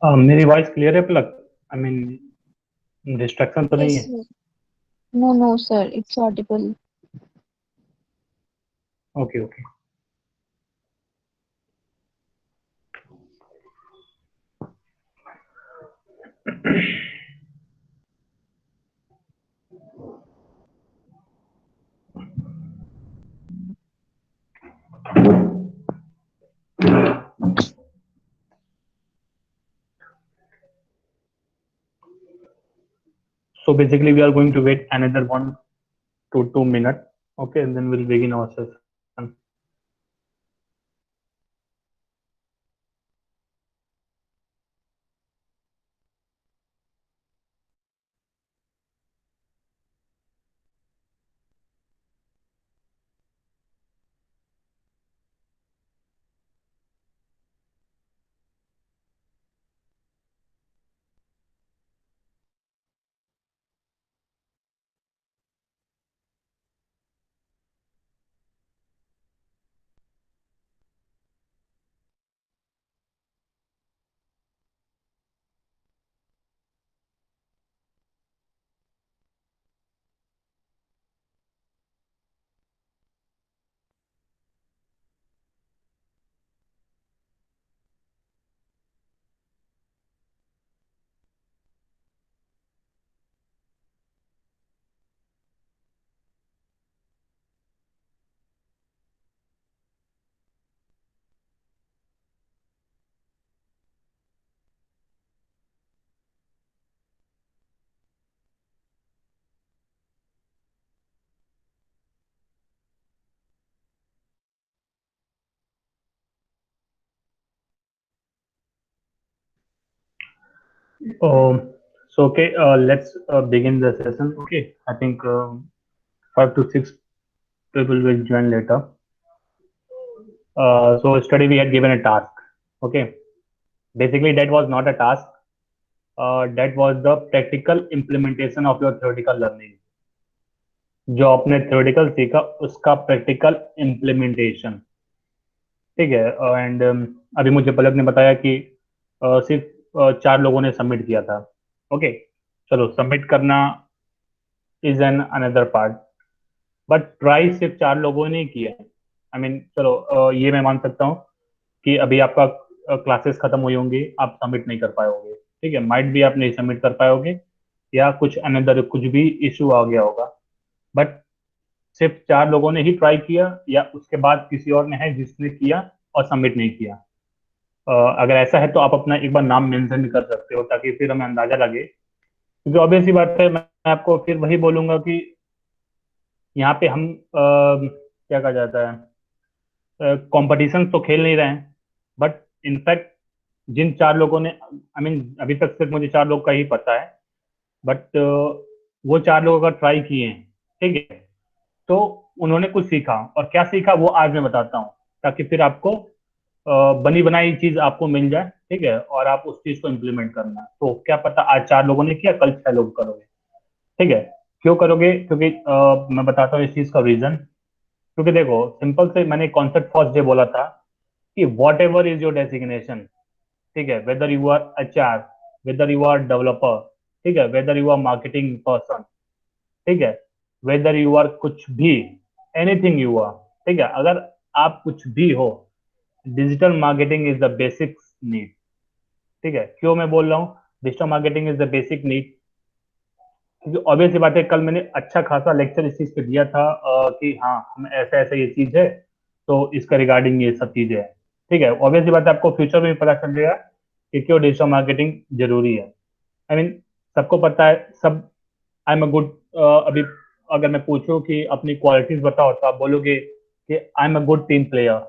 मेरी voice clear है पलक? I mean destruction तो नहीं Yes, है? sir. No, no, sir. It's audible. Okay okay. So basically, we are going to wait another 1 to 2 minutes. Okay, and then we'll begin our session. So okay, let's begin the session. Okay, I think 5 to 6 people will join later. So yesterday we had given a task. Okay, basically that was not a task. That was the practical implementation of your theoretical learning. जो आपने theoretical सीखा उसका practical implementation. ठीक है। And अभी मुझे पलक ने बताया कि सिर्फ 4 लोगों ने सबमिट किया था। ओके, चलो सबमिट करना is an another part, but try सिर्फ 4 लोगों ने किया है। आई मीन चलो ये मैं मान सकता हूँ कि अभी आपका क्लासेस खत्म हुई होंगी, आप सबमिट नहीं कर पाए होगे। ठीक है, माइट भी आप नहीं सबमिट कर पाए होगे या कुछ अनदर कुछ भी इशू आ गया होगा, बट सिर्फ 4 लोगों ने ही ट्राई किया या उसके बाद किसी और ने है जिसने किया और सबमिट नहीं किया? अगर ऐसा है तो आप अपना एक बार नाम मेंशन कर सकते हो ताकि फिर हमें अंदाजा लगे, क्योंकि ऑब्वियस सी बात है मैं आपको फिर वही बोलूंगा कि यहाँ पे हम क्या कहा जाता है, कंपटीशन तो खेल नहीं रहे हैं, बट इनफैक्ट जिन 4 लोगों ने आई मीन अभी तक सिर्फ मुझे 4 लोग का ही पता है, बट वो 4 लोग अगर ट्राई किए हैं, ठीक है, तो उन्होंने कुछ सीखा, और क्या सीखा वो आज मैं बताता हूँ, ताकि फिर आपको बनी बनाई चीज आपको मिल जाए। ठीक है, और आप उस चीज को इम्प्लीमेंट करना, तो क्या पता आज 4 लोगों ने किया, कल 6 लोग करोगे। ठीक है, क्यों करोगे? क्योंकि मैं बताता हूँ इस चीज का रीजन। क्योंकि देखो सिंपल से मैंने कॉन्सेप्ट फर्स्ट डे बोला था कि whatever is your designation, ठीक है, whether you are HR, whether you are developer, ठीक है, whether you are marketing person, ठीक है, वेदर यू आर कुछ भी, एनीथिंग यू आर, ठीक है, अगर आप कुछ भी हो, digital marketing is the basic need. ठीक है, क्यों मैं बोल रहा हूँ digital marketing is the basic need? क्योंकि ऑब्वियस सी बात है, कल मैंने अच्छा खासा लेक्चर इस चीज पे दिया था कि हाँ हम ऐसा ऐसा ये चीज है, तो इसका रिगार्डिंग ये सब चीजें है। ठीक है, ऑब्वियस सी बात है आपको फ्यूचर में भी पता चल जाएगा कि क्यों डिजिटल मार्केटिंग जरूरी है। आई मीन सबको पता है सब। आई एम अ गुड, अभी अगर मैं पूछूं कि अपनी क्वालिटीज बताओ तो आप बोलोगे कि आई am a good team player,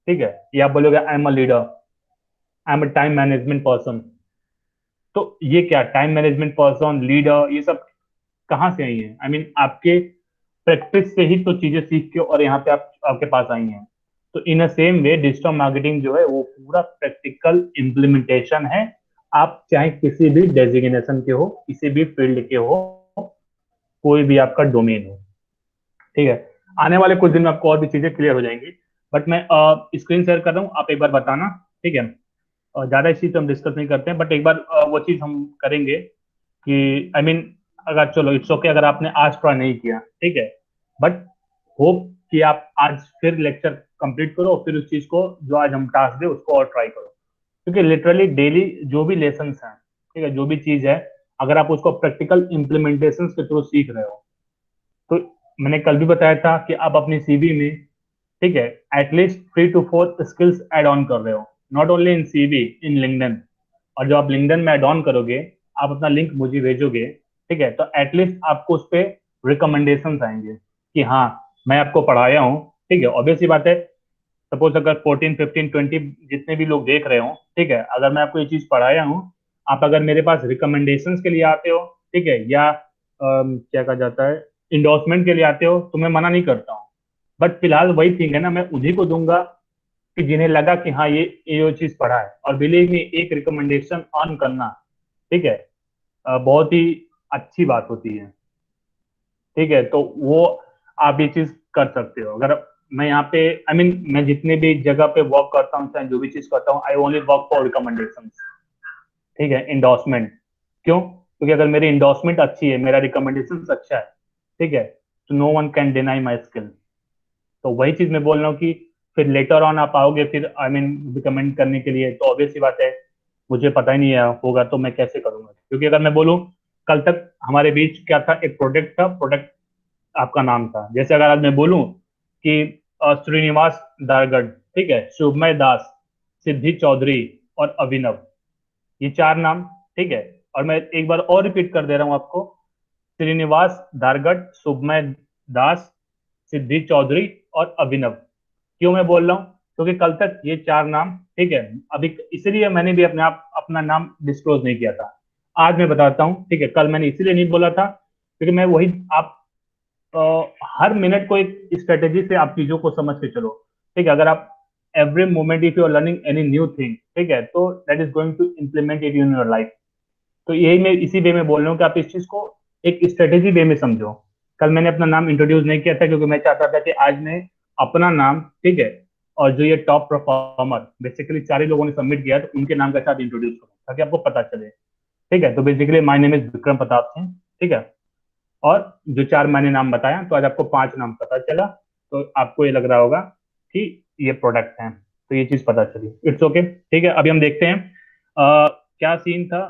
ठीक है, या आप बोलोगे आई am a leader, I am a time management person. तो ये क्या टाइम मैनेजमेंट पर्सन, लीडर, ये सब कहाँ से आई है? आई मीन आपके प्रैक्टिस से ही तो चीजें सीख के और यहाँ पे आप आपके पास आई हैं। तो in a same way digital marketing जो है वो पूरा प्रैक्टिकल इम्प्लीमेंटेशन है। आप चाहे किसी भी डेजिग्नेशन के हो, किसी भी फील्ड के हो, कोई भी आपका डोमेन हो। ठीक है, आने वाले कुछ दिन में आपको और भी चीजें क्लियर हो जाएंगी, बट मैं स्क्रीन शेयर कर रहा हूँ, आप एक बार बताना। ठीक है, ज़्यादा इस चीज़ पे हम डिस्कस नहीं करते हैं, बट एक बार वो चीज़ हम करेंगे कि आई मीन अगर चलो इट्स ओके अगर आपने आज ट्राई नहीं किया, ठीक है, बट होप कि आप आज फिर लेक्चर कंप्लीट करो, फिर उस चीज़ को जो आज हम टास्क दे उसको और ट्राई करो, क्योंकि लिटरली डेली जो भी लेसन हैं, ठीक है, जो भी चीज़ है, अगर आप उसको प्रैक्टिकल इम्प्लीमेंटेशन के थ्रू सीख रहे हो, तो मैंने कल भी बताया था कि आप अपनी सीवी में, ठीक है, at least 3 to 4 skills add on कर रहे हो, not only in CV, in LinkedIn. और जब आप लिंक्डइन में ऐड ऑन करोगे, आप अपना लिंक मुझे भेजोगे, ठीक है, तो एटलीस्ट आपको उस पर रिकमेंडेशन आएंगे कि हाँ मैं आपको पढ़ाया हूँ, ठीक है। ऑब्वियस सी बात है, सपोज अगर 14 15 20 जितने भी लोग देख रहे हो, ठीक है, अगर मैं आपको ये चीज पढ़ाया हूँ, आप अगर मेरे पास रिकमेंडेशंस के लिए आते हो, ठीक है, या क्या कहा जाता है, इंडोर्समेंट के लिए आते हो, तो मैं मना नहीं करता हूँ, बट फिलहाल वही थिंग है ना, मैं उन्हीं को दूंगा कि जिन्हें लगा कि हाँ ये चीज पढ़ा है। और बिलीव मी, एक रिकमेंडेशन ऑन करना, ठीक है, बहुत ही अच्छी बात होती है, ठीक है। तो वो आप ये चीज कर सकते हो। अगर मैं यहाँ पे आई मीन मैं जितने भी जगह पे वर्क करता हूँ, चाहे जो भी चीज करता हूँ, I only work for recommendation, ठीक है, इंडोर्समेंट। क्यों? क्योंकि अगर मेरी इंडोर्समेंट अच्छी है, मेरा रिकमेंडेशन अच्छा है, ठीक है, तो no one can deny my skill. तो वही चीज मैं बोल रहा हूँ कि फिर लेटर ऑन आप आओगे फिर आई मीन रिकमेंड करने के लिए, तो ऑब्वियस सी बात है, मुझे पता ही नहीं है होगा तो मैं कैसे करूंगा। क्योंकि अगर मैं बोलूँ कल तक हमारे बीच क्या था, एक प्रोडक्ट था, प्रोडक्ट आपका नाम था। जैसे अगर आज मैं बोलूं कि श्रीनिवास दारगढ़, ठीक है, शुभमय दास, सिद्धि चौधरी और अभिनव, ये 4 नाम, ठीक है। और मैं एक बार और रिपीट कर दे रहा हूं आपको, श्रीनिवास दारगढ़, शुभमय दास, सिद्धि चौधरी और अभिनव। क्यों मैं बोल रहा हूँ? क्योंकि कल तक ये 4 नाम, ठीक है, अभी इसलिए मैंने भी अपने आप अपना नाम डिस्क्लोज नहीं किया था। आज मैं बताता हूँ, ठीक है, कल मैंने इसीलिए नहीं बोला था क्योंकि मैं वही आप हर मिनट को एक स्ट्रेटेजी से आप चीजों को समझ के चलो, ठीक है। अगर आप every moment if you are learning any new thing, ठीक है, तो that is going to implement it in your life. तो यही मैं इसी वे में बोल रहा हूँ कि आप इस चीज को एक स्ट्रेटेजी वे में समझो। कल मैंने अपना नाम इंट्रोड्यूस नहीं किया था क्योंकि मैं चाहता था कि आज मैं अपना नाम, ठीक है, और जो ये टॉप परफॉर्मर बेसिकली 4 ही लोगों ने सबमिट किया, तो उनके नाम के साथ इंट्रोड्यूस करूँ ताकि आपको पता चले, ठीक है। तो basically my name is Vikram Pratap Singh, ठीक है। और जो 4 मैंने नाम बताया, तो आज आपको 5 नाम पता चला, तो आपको ये लग रहा होगा कि ये प्रोडक्ट है, तो ये चीज पता चली, इट्स ओके, ठीक है। अभी हम देखते हैं क्या सीन था।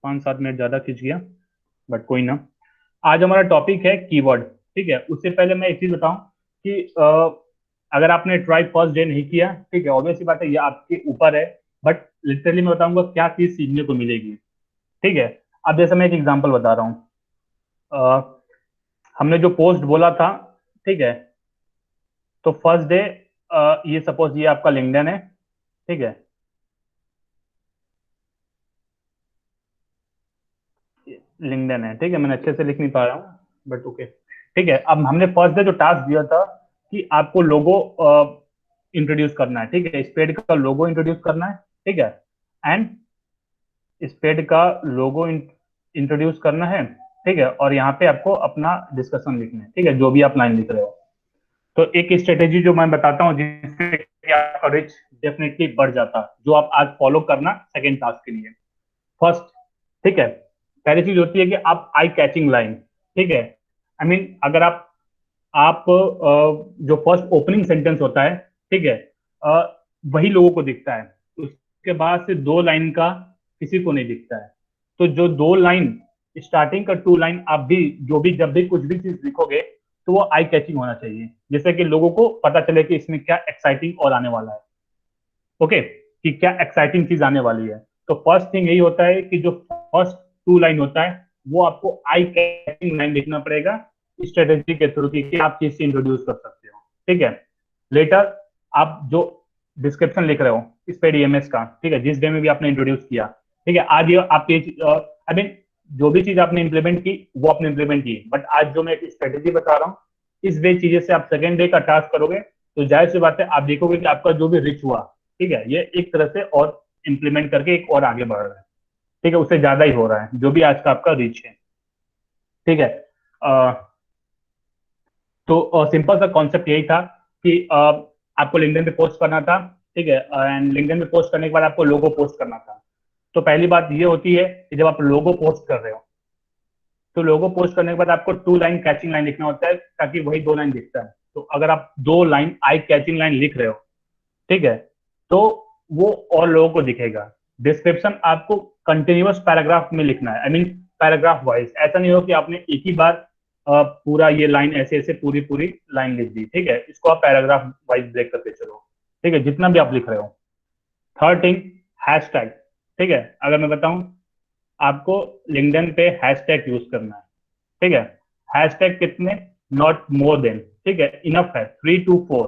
5 7 मिनट ज्यादा खिंच गया, बट कोई ना। आज हमारा टॉपिक है कीवर्ड, ठीक है। उससे पहले मैं एक चीज बताऊं कि अगर आपने ट्राई फर्स्ट डे नहीं किया, ठीक है, ऑब्वियसली बात है ये आपके ऊपर है, बट लिटरली मैं बताऊंगा क्या चीज सीखने को मिलेगी, ठीक है। अब जैसे मैं एक एग्जांपल बता रहा हूँ, हमने जो पोस्ट बोला था, ठीक है, तो फर्स्ट डे ये सपोज ये आपका लिंक्डइन है, ठीक है, लिंक्डइन है, ठीक है। मैंने अच्छे से लिख नहीं पाया हूँ, बट ओके, ठीक है। अब हमने फर्स्ट डे जो टास्क दिया था कि आपको लोगो इंट्रोड्यूस करना है, ठीक है, स्पेड का लोगो इंट्रोड्यूस करना है, ठीक है, एंड स्पेड का लोगो इंट्रोड्यूस करना है, ठीक है, और यहाँ पे आपको अपना डिस्कशन लिखना है, ठीक है, जो भी आप लाइन लिख रहे हो। तो एक स्ट्रेटेजी जो मैं बताता हूँ जिससे कि आपका रिच डेफिनेटली बढ़ जाता है, जो आप आज फॉलो करना सेकेंड टास्क के लिए। फर्स्ट, ठीक है, पहली चीज होती है कि आप आई कैचिंग लाइन, ठीक है, आई मीन अगर आप जो फर्स्ट ओपनिंग सेंटेंस होता है, ठीक है, वही लोगों को दिखता है, उसके बाद से 2 लाइन का किसी को नहीं दिखता है। तो जो 2 लाइन, स्टार्टिंग का 2 लाइन, आप भी जो भी जब भी कुछ भी चीज लिखोगे, तो वो आई कैचिंग होना चाहिए, जिससे कि लोगों को पता चले कि इसमें क्या एक्साइटिंग और आने वाला है, ओके, कि क्या एक्साइटिंग चीज आने वाली है। तो फर्स्ट थिंग यही होता है कि जो फर्स्ट 2 लाइन होता है, वो आपको आई कैचिंग लाइन लिखना पड़ेगा, स्ट्रेटेजी के थ्रू की आप चीज से इंट्रोड्यूस कर सकते हो, ठीक है। लेटर आप जो डिस्क्रिप्शन लिख रहे हो इस पे डीएमएस का, ठीक है, जिस डे में भी आपने इंट्रोड्यूस किया, ठीक है, आज ये आप ये आई मीन जो भी चीज आपने इंप्लीमेंट की वो आपने इंप्लीमेंट की, बट आज जो मैं एक स्ट्रेटेजी बता रहा हूँ, इस वे चीजें से आप सेकेंड डे का टास्क करोगे, तो जाहिर सी बात है आप देखोगे कि आपका जो भी रिच हुआ, ठीक है, ये एक तरह से और इम्प्लीमेंट करके एक और आगे बढ़ रहा है, ठीक है, उससे ज्यादा ही हो रहा है जो भी आज का आपका रीच है, ठीक है। तो सिंपल सा कॉन्सेप्ट यही था कि आपको लिंक्डइन पे पोस्ट करना था, ठीक है, एंड लिंक्डइन में पोस्ट करने के बाद आपको लोगो पोस्ट करना था। तो पहली बात ये होती है कि जब आप लोगो पोस्ट कर रहे हो, तो लोगो पोस्ट करने के बाद आपको 2 लाइन कैचिंग लाइन लिखना होता है, ताकि वही 2 लाइन दिखता है। तो अगर आप 2 लाइन आई कैचिंग लाइन लिख रहे हो, ठीक है, तो वो और लोगों को दिखेगा। डिस्क्रिप्शन आपको कंटिन्यूअस पैराग्राफ में लिखना है, आई मीन पैराग्राफ वाइज। ऐसा नहीं हो कि आपने एक ही बार पूरा ये लाइन ऐसे ऐसे पूरी पूरी लाइन लिख दी, ठीक है। इसको आप पैराग्राफ वाइज ब्रेक करके चलो, ठीक है, जितना भी आप लिख रहे हो। Third thing, hashtag. ठीक है, अगर मैं बताऊं, आपको लिंक्डइन पे हैशटैग यूज करना है, ठीक है। हैशटैग कितने? नॉट मोर देन, ठीक है, इनफ है, 3 to 4।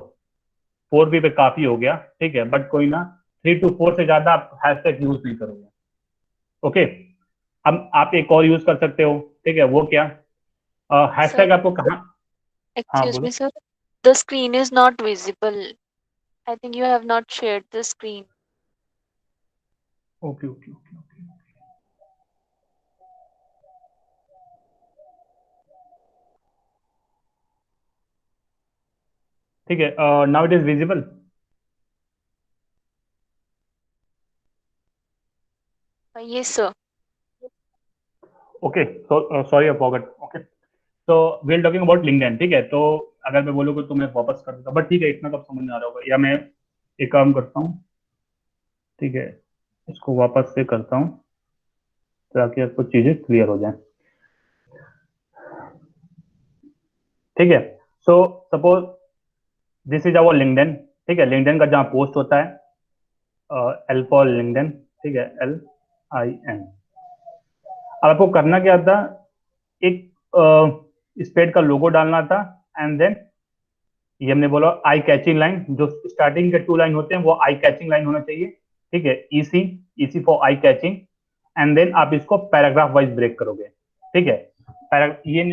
4 भी पे काफी हो गया, ठीक है, बट कोई ना, 3 to 4 से ज्यादा आप हैशटैग यूज नहीं करोगे। ओके, अब आप एक और यूज कर सकते हो, ठीक है, वो क्या? Sir, हैशटैग आपको कहाँ? हाँ excuse me, बोलो। sir. The screen is not visible. I think you have not shared the screen. Okay okay okay okay, ठीक है, now it is visible. Yes, sir. Okay, so sorry I forgot. Okay, तो we are talking about LinkedIn, ठीक है। तो अगर मैं बोलूँगा तो मैं वापस कर दूंगा, बट ठीक है, इतना तो समझ में आ रहा होगा। या मैं एक काम करता हूँ, ठीक है, इसको वापस से करता हूँ ताकि आपको चीजें क्लियर हो जाए, ठीक है। So suppose this is our LinkedIn, ठीक है। लिंक्डइन का जहाँ पोस्ट होता है, एल फॉर लिंक्डइन, ठीक है, LIN। अब आपको करना क्या था? एक स्पेड का लोगो डालना था, एंड देन ये हमने बोला आई कैचिंग लाइन, जो स्टार्टिंग के 2 लाइन होते हैं वो आई कैचिंग लाइन होना चाहिए, ठीक है। EC, EC for eye catching. And then आप इसको पैराग्राफ वाइज ब्रेक करोगे, ठीक है। ये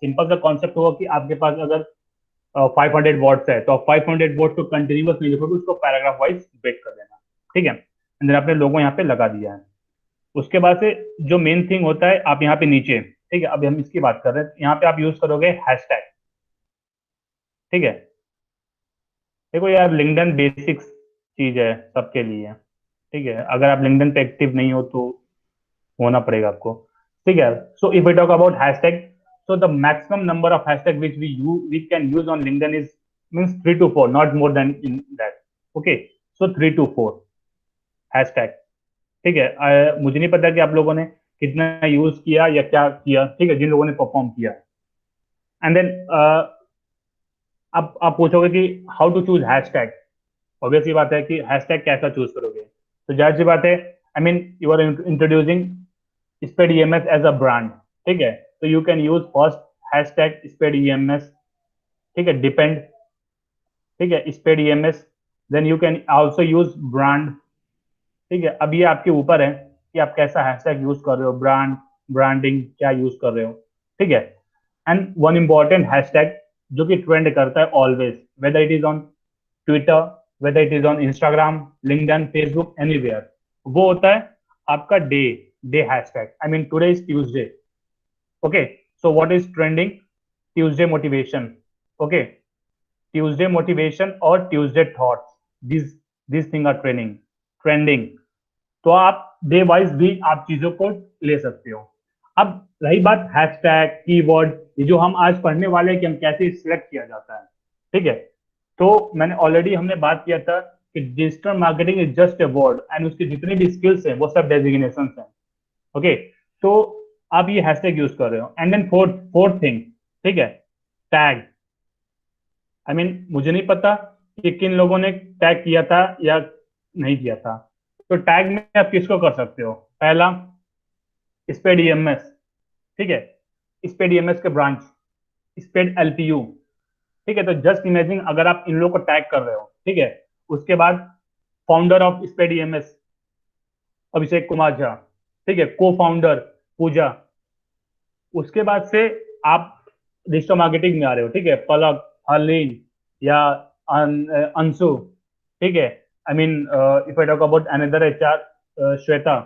सिंपल सा कॉन्सेप्ट होगा कि आपके पास अगर 500 वर्ड्स है, तो आप 500 वर्ड्स को कंटिन्यूस नहीं लिखोगे, उसको पैराग्राफ वाइज ब्रेक कर देना, ठीक है। एंड देन आपने लोगो यहाँ पे लगा दिया है। उसके बाद से जो मेन थिंग होता है, आप यहाँ पे नीचे, ठीक है, अभी हम इसकी बात कर रहे हैं, यहाँ पे आप यूज करोगे हैशटैग, ठीक है। देखो यार, लिंक्डइन बेसिक्स चीज है सबके लिए, ठीक है। अगर आप लिंक्डइन पे एक्टिव नहीं हो तो होना पड़ेगा आपको, ठीक है। So if we talk about hashtag, so the maximum number of hashtag which we can use on LinkedIn is means 3 to 4, not more than in that. Okay, so 3 to 4 hashtag, ठीक है। मुझे नहीं पता कि आप लोगों ने कितना यूज किया या क्या किया, ठीक है, जिन लोगों ने परफॉर्म किया। एंड देन अब आप पूछोगे कि how to choose hashtag. Obvious ही बात है कि हैशटैग कैसा चूज करोगे, तो जाहिर सी बात है, I mean you are introducing Sped EMS as a brand, ठीक है। तो you can use first hashtag Sped EMS, ठीक है, डिपेंड, ठीक है, Sped EMS। Then you can also use brand, ठीक है। अब ये आपके ऊपर है कि आप कैसा हैशटैग यूज कर रहे हो, ब्रांड, ब्रांडिंग क्या यूज कर रहे हो, ठीक है। एंड वन इंपॉर्टेंट हैशटैग जो कि ट्रेंड करता है always, whether it is on Twitter, whether it is on Instagram, LinkedIn, Facebook, anywhere, वो होता है आपका day day hashtag. I mean today is Tuesday, okay. So what is trending? Tuesday motivation, okay, Tuesday motivation और Tuesday thoughts, this this thing are trending. तो आप day wise भी आप चीजों को ले सकते हो। अब रही बात हैशटैग, कीवर्ड, ये जो हम आज पढ़ने वाले हैं कि हम कैसे सिलेक्ट किया जाता है, ठीक है। तो मैंने ऑलरेडी हमने बात किया था कि digital marketing is just a word, and उसकी जितनी भी स्किल्स हैं वो सब डेजिग्नेशन हैं, ओके। तो आप ये हैशटैग यूज कर रहे हो। And then fourth fourth thing, ठीक है, टैग। आई मीन मुझे नहीं पता कि किन लोगों ने टैग किया था या नहीं किया था। तो टैग में आप किसको कर सकते हो? पहला, स्पेड EMS, ठीक है, स्पेड EMS के ब्रांच, स्पेड LPU, ठीक है। तो जस्ट इमेजिन अगर आप इन लोगों को टैग कर रहे हो, ठीक है। उसके बाद founder of spade EMS Abhishek Kumar Jha, ठीक है, को फाउंडर पूजा। उसके बाद से आप डिजिटल मार्केटिंग में आ रहे हो, ठीक है, पलक, हरलीन या अंशु, ठीक है। I mean if I talk about another HR, Shweta,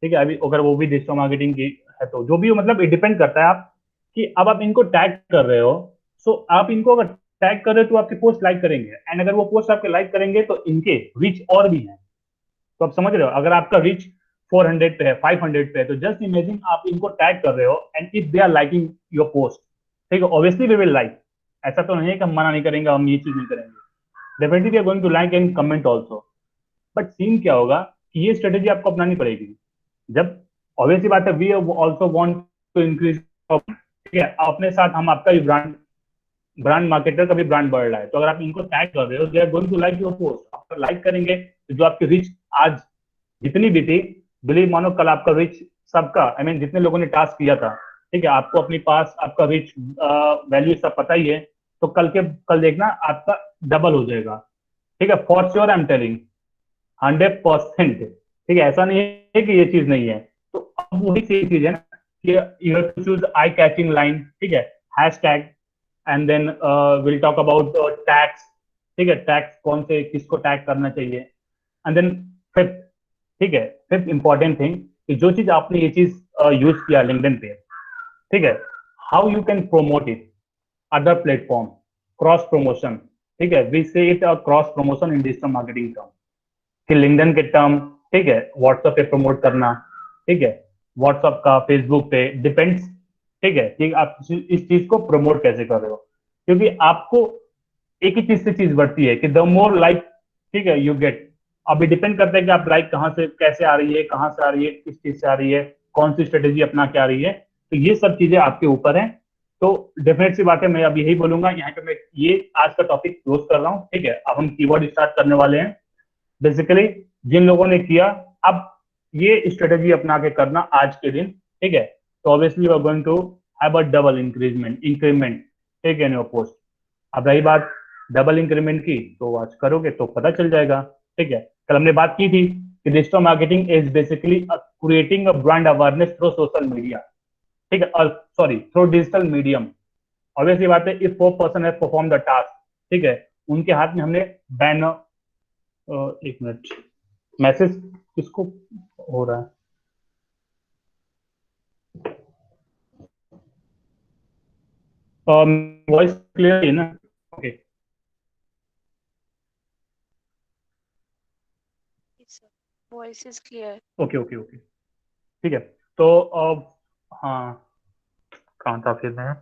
ठीक है। अभी अगर वो भी डिजिटल मार्केटिंग की है तो जो भी हो, मतलब डिपेंड करता है आप कि अब आप इनको टैग कर रहे हो। सो आप इनको अगर टैग कर रहे हो तो आपकी पोस्ट लाइक करेंगे, एंड अगर वो पोस्ट आपके लाइक करेंगे तो इनके रीच और भी है। तो आप समझ रहे हो, अगर आपका रीच 400 पे है, 500 पे है, तो जस्ट इमेजिन आप इनको टैग कर रहे हो and if they are liking your post, ठीक है, ऑब्वियसली वी विल लाइक। ऐसा तो नहीं है कि हम मना नहीं करेंगे, हम ये चीज नहीं करेंगे, definitely we are going to like and comment also. But scene क्या होगा कि ये स्ट्रेटेजी आपको अपनानी पड़ेगी जब, ऑब्वियसली बात है, we also want to increase, ठीक है, अपने साथ हम आपका भी ब्रांड, ब्रांड मार्केटर का भी ब्रांड बढ़ रहा है, तो अगर आप इनको टैग कर रहे हो, they are going to like your post, आप लाइक करेंगे तो जो आपकी रीच आज जितनी भी थी, बिलीव मानो कल आपका रीच सबका, आई मीन जितने लोगों ने टास्क किया था, ठीक है, आपको अपनी पास आपका रीच वैल्यू सब पता ही है, तो कल देखना आपका डबल हो जाएगा, ठीक है, for sure I am telling, 100%। ठीक है, ऐसा नहीं है कि ये चीज नहीं है। तो अब वही सेम चीज है ना कि you have to choose eye catching line, ठीक है, hashtag, and then will talk about tags, ठीक है, टैग्स कौन से किसको टैग करना चाहिए, एंड देन फिफ्थ, ठीक है, फिफ्थ इंपॉर्टेंट थिंग कि जो चीज आपने ये चीज यूज किया लिंक्डइन पे, ठीक है, how you can promote it other platform, cross promotion, ठीक है, वी से it cross promotion in digital marketing term, कि लिंक्डइन के टर्म, ठीक है, व्हाट्सएप पे प्रमोट करना, ठीक है, व्हाट्सएप का, फेसबुक पे, डिपेंड्स, ठीक है, कि आप इस चीज को प्रमोट कैसे कर रहे हो, क्योंकि आपको एक ही चीज से चीज बढ़ती है कि द मोर लाइक, ठीक है, यू गेट, अभी डिपेंड करता है कि आप लाइक कहाँ से कैसे आ रही है, कहाँ से आ रही है, किस चीज से आ रही है, कौन सी स्ट्रेटेजी अपना के आ रही है, तो ये सब चीजें आपके ऊपर है। तो डेफिनेट सी बात है, मैं अब यही बोलूंगा, यहाँ पे मैं ये आज का टॉपिक क्लोज कर रहा हूँ, ठीक है, अब हम कीवर्ड स्टार्ट करने वाले हैं। बेसिकली जिन लोगों ने किया, अब ये स्ट्रेटेजी अपना के करना आज के दिन, ठीक है, तो obviously you are going to have a double increment, ठीक है, इन योर पोस्ट। अब रही बात डबल इंक्रीमेंट की, तो आज करोगे तो पता चल जाएगा, ठीक है, कल हमने बात की थी कि digital marketing is basically creating a brand awareness through social media, ठीक है, और sorry through digital medium. Obviously बात है, if four person has perform the task, ठीक है, उनके हाथ में हमने बैनर, एक मिनट, मैसेज किसको हो रहा है, वॉइस क्लियर है ना? Okay, Voice is clear. Okay, okay, okay, ठीक है, तो हाँ, कहाँ था फिर मैं,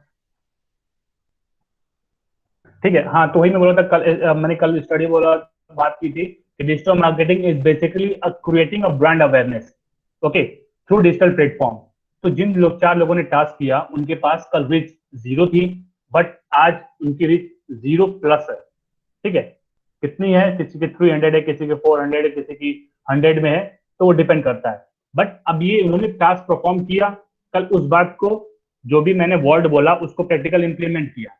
ठीक है, हाँ, तो वही मैं बोला था कल, मैंने कल स्टडी बोला, बात की थी कि digital marketing is basically creating a brand awareness, okay, through digital platform. तो जिन लोग, चार लोगों ने टास्क किया, उनके पास कल रीच जीरो थी, बट आज उनकी रीच जीरो प्लस है, ठीक है, कितनी है, किसी के 300 है, किसी के 400 है, किसी की 100 में है, तो वो डिपेंड करता है। बट अब ये उन्होंने टास्क परफॉर्म किया, कल उस बात को, जो भी मैंने वर्ड बोला उसको प्रैक्टिकल इंप्लीमेंट किया,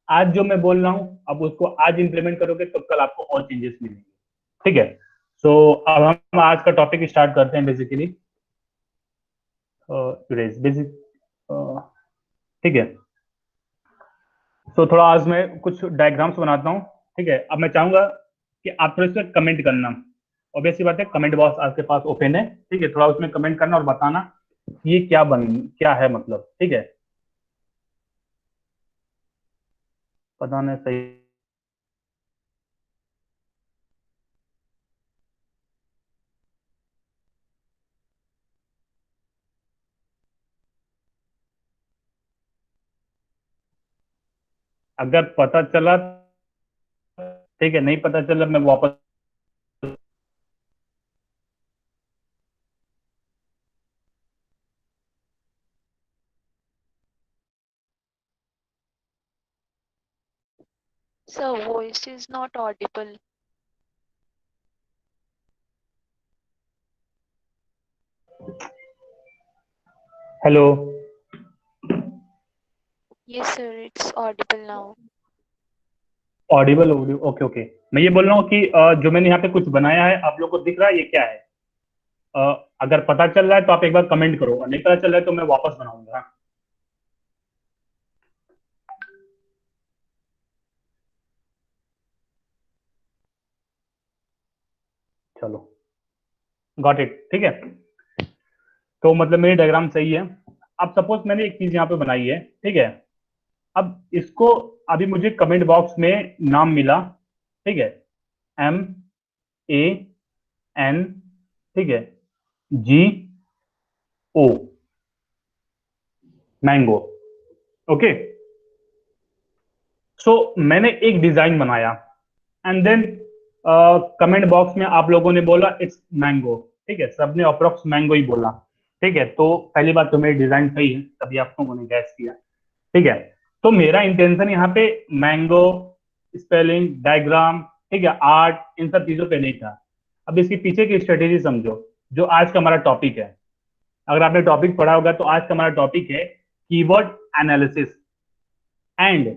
आज जो मैं बोल रहा हूँ अब उसको आज इंप्लीमेंट करोगे तो कल आपको और चेंजेस मिलेंगे, ठीक है। सो अब हम आज का टॉपिक स्टार्ट करते हैं, बेसिकली बेसिक, ठीक है, तो थोड़ा आज मैं कुछ डायग्राम्स बनाता हूँ, ठीक है। अब मैं चाहूंगा कि आप थोड़ा इसमें कमेंट करना, ऑब्वियसली बात है, कमेंट बॉक्स आपके पास ओपन है, ठीक है, थोड़ा उसमें कमेंट करना और बताना ये क्या है, मतलब, ठीक है, पता नहीं सही, अगर पता चला, ठीक है, नहीं पता चला मैं वापस, So voice is not audible. Hello, Yes, sir, it's audible now. Audible audio, okay, okay, मैं ये बोल रहा हूँ कि जो मैंने यहाँ पे कुछ बनाया है, आप लोग को दिख रहा है ये क्या है? अगर पता चल रहा है तो आप एक बार कमेंट करो, और नहीं पता चल रहा है तो मैं वापस बनाऊंगा, हाँ? चलो, गॉट इट, ठीक है, तो मतलब मेरी डायग्राम सही है। अब सपोज मैंने एक चीज यहाँ पे बनाई है, ठीक है, अब इसको अभी मुझे कमेंट बॉक्स में नाम मिला, ठीक है, MAN, ठीक है, GO, मैंगो। ओके, सो मैंने एक डिजाइन बनाया एंड देन कमेंट बॉक्स में आप लोगों ने बोला इट्स मैंगो, ठीक है, सबने अप्रोक्स मैंगो ही बोला, ठीक है। तो पहली बात तो मेरी डिजाइन सही है, तभी आप लोगों ने गैस किया, ठीक है। तो मेरा इंटेंशन यहाँ पे मैंगो, स्पेलिंग, डायग्राम, ठीक है, आर्ट, इन सब चीजों पे नहीं था। अब इसके पीछे की स्ट्रेटेजी समझो, जो आज का हमारा टॉपिक है। अगर आपने टॉपिक पढ़ा होगा तो आज का हमारा टॉपिक है कीवर्ड एनालिसिस। एंड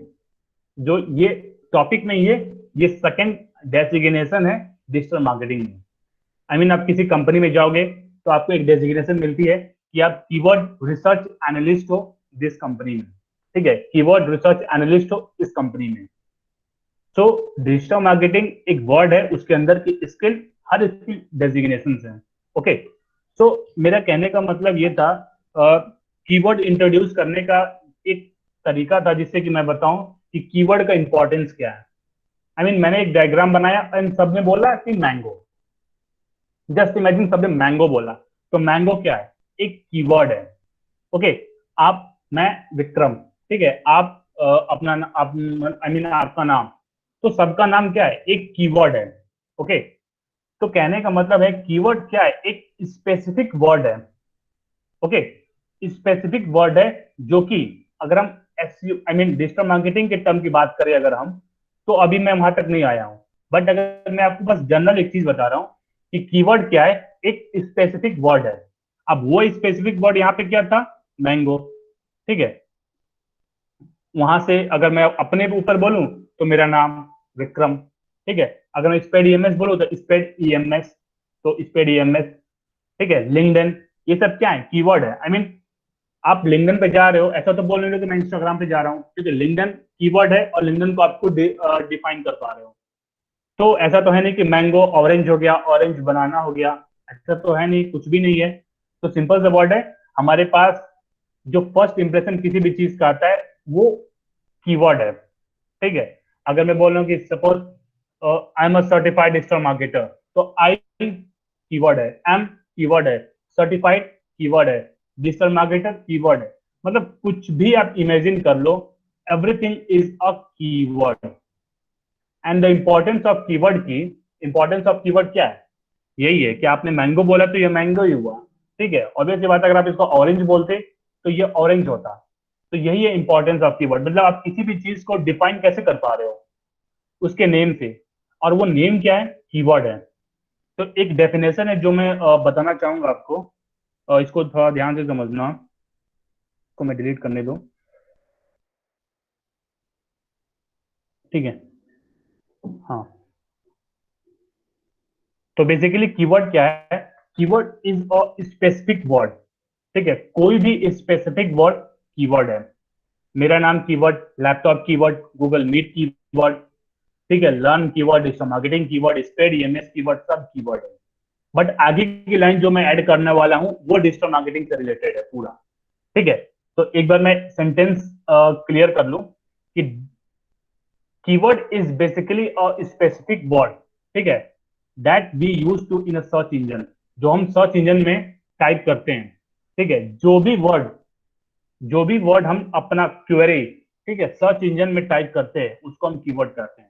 जो ये टॉपिक नहीं है, ये सेकंड डेजिग्नेशन है डिजिटल मार्केटिंग में। आई मीन आप किसी कंपनी में जाओगे तो आपको एक डेजिग्नेशन मिलती है कि आप कीवर्ड रिसर्च एनालिस्ट हो दिस कंपनी में, ठीक है, कीवर्ड रिसर्च एनालिस्ट हो इस कंपनी में। सो डिजिटल मार्केटिंग एक वर्ड है, उसके अंदर की स्किल, हर स्किल डेजिग्नेशन है। ओके, सो मेरा कहने का मतलब ये था, कीवर्ड इंट्रोड्यूस करने का एक तरीका था जिससे कि मैं बताऊं कि कीवर्ड का इंपॉर्टेंस क्या है। आई मीन मैंने एक डायग्राम बनाया एंड सबने बोला कि मैंगो। जस्ट इमेजिन सबने मैंगो बोला, तो मैंगो क्या है? एक कीवर्ड है। ओके, आप, मैं, विक्रम, ठीक है, आप अपना आप, आई मीन आपका नाम, तो सबका नाम क्या है? एक कीवर्ड है। ओके, तो कहने का मतलब है कीवर्ड क्या है? एक स्पेसिफिक वर्ड है। ओके, स्पेसिफिक वर्ड है जो कि अगर हम आई मीन डिजिटल मार्केटिंग के टर्म की बात करें अगर हम, तो अभी मैं वहां तक नहीं आया हूं। बट अगर मैं आपको बस जनरल एक चीज बता रहा हूं कि कीवर्ड क्या है, एक स्पेसिफिक वर्ड है। अब वो स्पेसिफिक वर्ड यहाँ पे क्या था? मैंगो, ठीक है। वहां से अगर मैं अपने ऊपर बोलूं तो मेरा नाम विक्रम, ठीक है। अगर मैं स्पेड ईएमएस बोलूं तो स्पेड ईएमएस, तो स्पेड ईएमएस, ठीक है। लिंक्डइन, ये सब क्या है? कीवर्ड है। आई मीन आप लिंक्डइन पे जा रहे हो, ऐसा तो बोल रहे हो कि मैं इंस्टाग्राम पे जा रहा हूँ, ठीक है। लिंक्डइन कीवर्ड है और लिंक्डइन को आपको डिफाइन कर पा रहे हो। तो ऐसा तो है नहीं कि मैंगो ऑरेंज हो गया, ऑरेंज बनाना हो गया, ऐसा तो है नहीं, कुछ भी नहीं है। तो सिंपल सा वर्ड है हमारे पास। जो फर्स्ट इंप्रेशन किसी भी चीज का आता है वो कीवर्ड है, ठीक है। अगर मैं बोल रहा हूँ कि suppose I am a certified digital marketer, तो आई कीवर्ड है, एम कीवर्ड है, सर्टिफाइड कीवर्ड है, डिजिटल मार्केटर कीवर्ड है। मतलब कुछ भी आप इमेजिन कर लो, everything is a keyword. And the importance of keyword की, इंपॉर्टेंस ऑफ कीवर्ड क्या है? यही है कि आपने मैंगो बोला तो ये मैंगो ही हुआ, ठीक है। ऑब्वियस बात, अगर आप इसको ऑरेंज बोलते तो ये ऑरेंज होता। तो यही है इंपॉर्टेंस ऑफ कीवर्ड, मतलब आप किसी भी चीज को डिफाइन कैसे कर पा रहे हो? उसके नेम से। और वो नेम क्या है? कीवर्ड है। तो एक डेफिनेशन है जो मैं बताना चाहूंगा आपको, इसको थोड़ा ध्यान से समझना। इसको मैं डिलीट करने दो, ठीक है। हाँ, तो बेसिकली कीवर्ड क्या है? Keyword is a specific word, ठीक है। कोई भी स्पेसिफिक वर्ड कीवर्ड है। मेरा नाम keyword, laptop keyword, Google Meet keyword, ठीक है, learn keyword, digital marketing keyword, Sped EMS keyword, सब कीवर्ड है। बट आगे की लाइन जो मैं ऐड करने वाला हूं वो डिजिटल मार्केटिंग से रिलेटेड है पूरा, ठीक है। तो एक बार मैं सेंटेंस क्लियर कर लूं कि keyword is basically a specific word, ठीक है, that we use to in a search engine, जो हम सर्च इंजन में टाइप करते हैं, ठीक है। जो भी वर्ड हम अपना क्वेरी, ठीक है, सर्च इंजन में टाइप करते हैं उसको हम कीवर्ड कहते हैं।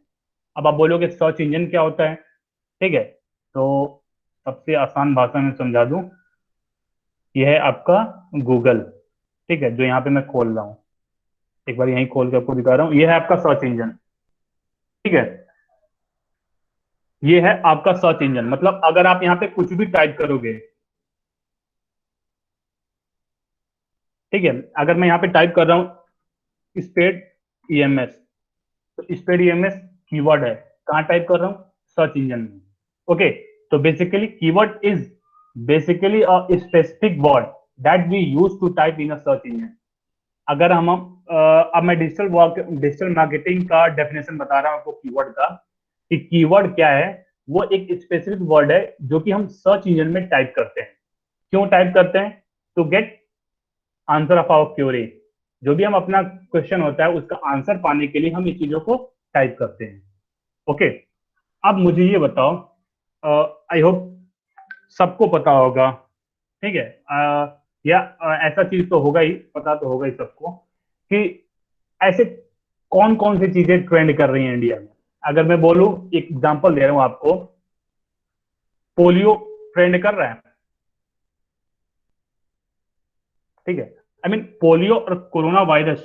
अब आप बोलोगे सर्च इंजन क्या होता है, ठीक है। तो सबसे आसान भाषा में समझा दूं, यह है आपका गूगल, ठीक है, जो यहाँ पे मैं खोल रहा हूँ। एक बार यहीं खोल के आपको दिखा रहा हूँ, यह है आपका सर्च इंजन, ठीक है। ये है आपका सर्च इंजन, मतलब अगर आप यहाँ पे कुछ भी टाइप करोगे, ठीक है, अगर मैं यहाँ पे टाइप कर रहा हूँ स्पेड ईएमएस, तो स्पेड ईएमएस कीवर्ड है, कहाँ टाइप कर रहा हूँ? सर्च इंजन में। ओके, तो basically keyword is basically a specific word that we use to type in a search engine. अगर हम अब मैं डिजिटल मार्केटिंग का डेफिनेशन बता रहा हूँ आपको कीवर्ड का, कि कीवर्ड क्या है। वो एक स्पेसिफिक वर्ड है जो कि हम सर्च इंजन में टाइप करते हैं। क्यों टाइप करते हैं? To get answer of our query, जो भी हम अपना क्वेश्चन होता है उसका आंसर पाने के लिए हम ये चीजों को टाइप करते हैं। ओके, अब मुझे ये बताओ, आई होप सबको पता होगा, ठीक है, या ऐसा चीज तो होगा ही, पता तो होगा ही सबको कि ऐसे कौन कौन सी चीजें ट्रेंड कर रही हैं इंडिया में। अगर मैं बोलूं, एक एग्जांपल दे रहा हूं आपको, पोलियो ट्रेंड कर रहा है, ठीक है। आई मीन पोलियो और कोरोना वायरस,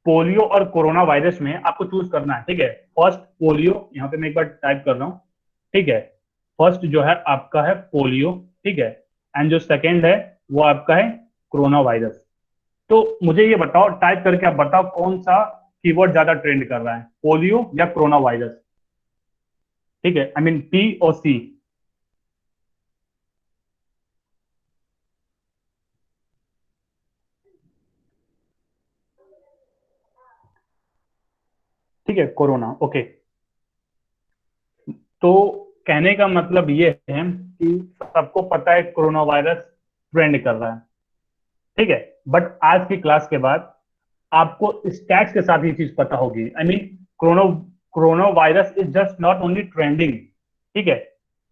पोलियो और कोरोना वायरस में आपको चूज करना है, ठीक है। फर्स्ट पोलियो, यहाँ पे मैं एक बार टाइप कर रहा हूँ, ठीक है। फर्स्ट जो है आपका है पोलियो, ठीक है। एंड जो सेकंड है वो आपका है कोरोना वायरस। तो मुझे ये बताओ, टाइप करके आप बताओ कौन सा कीवर्ड ज्यादा ट्रेंड कर रहा है, पोलियो या कोरोना वायरस, ठीक है। आई मीन पी और सी। ठीक है, कोरोना, ओके। तो कहने का मतलब ये है कि सबको पता है कोरोना वायरस ट्रेंड कर रहा है, ठीक है। बट आज की क्लास के बाद आपको स्टैट्स के साथ ये चीज पता होगी। I mean corona corona virus is just not only trending, ठीक है।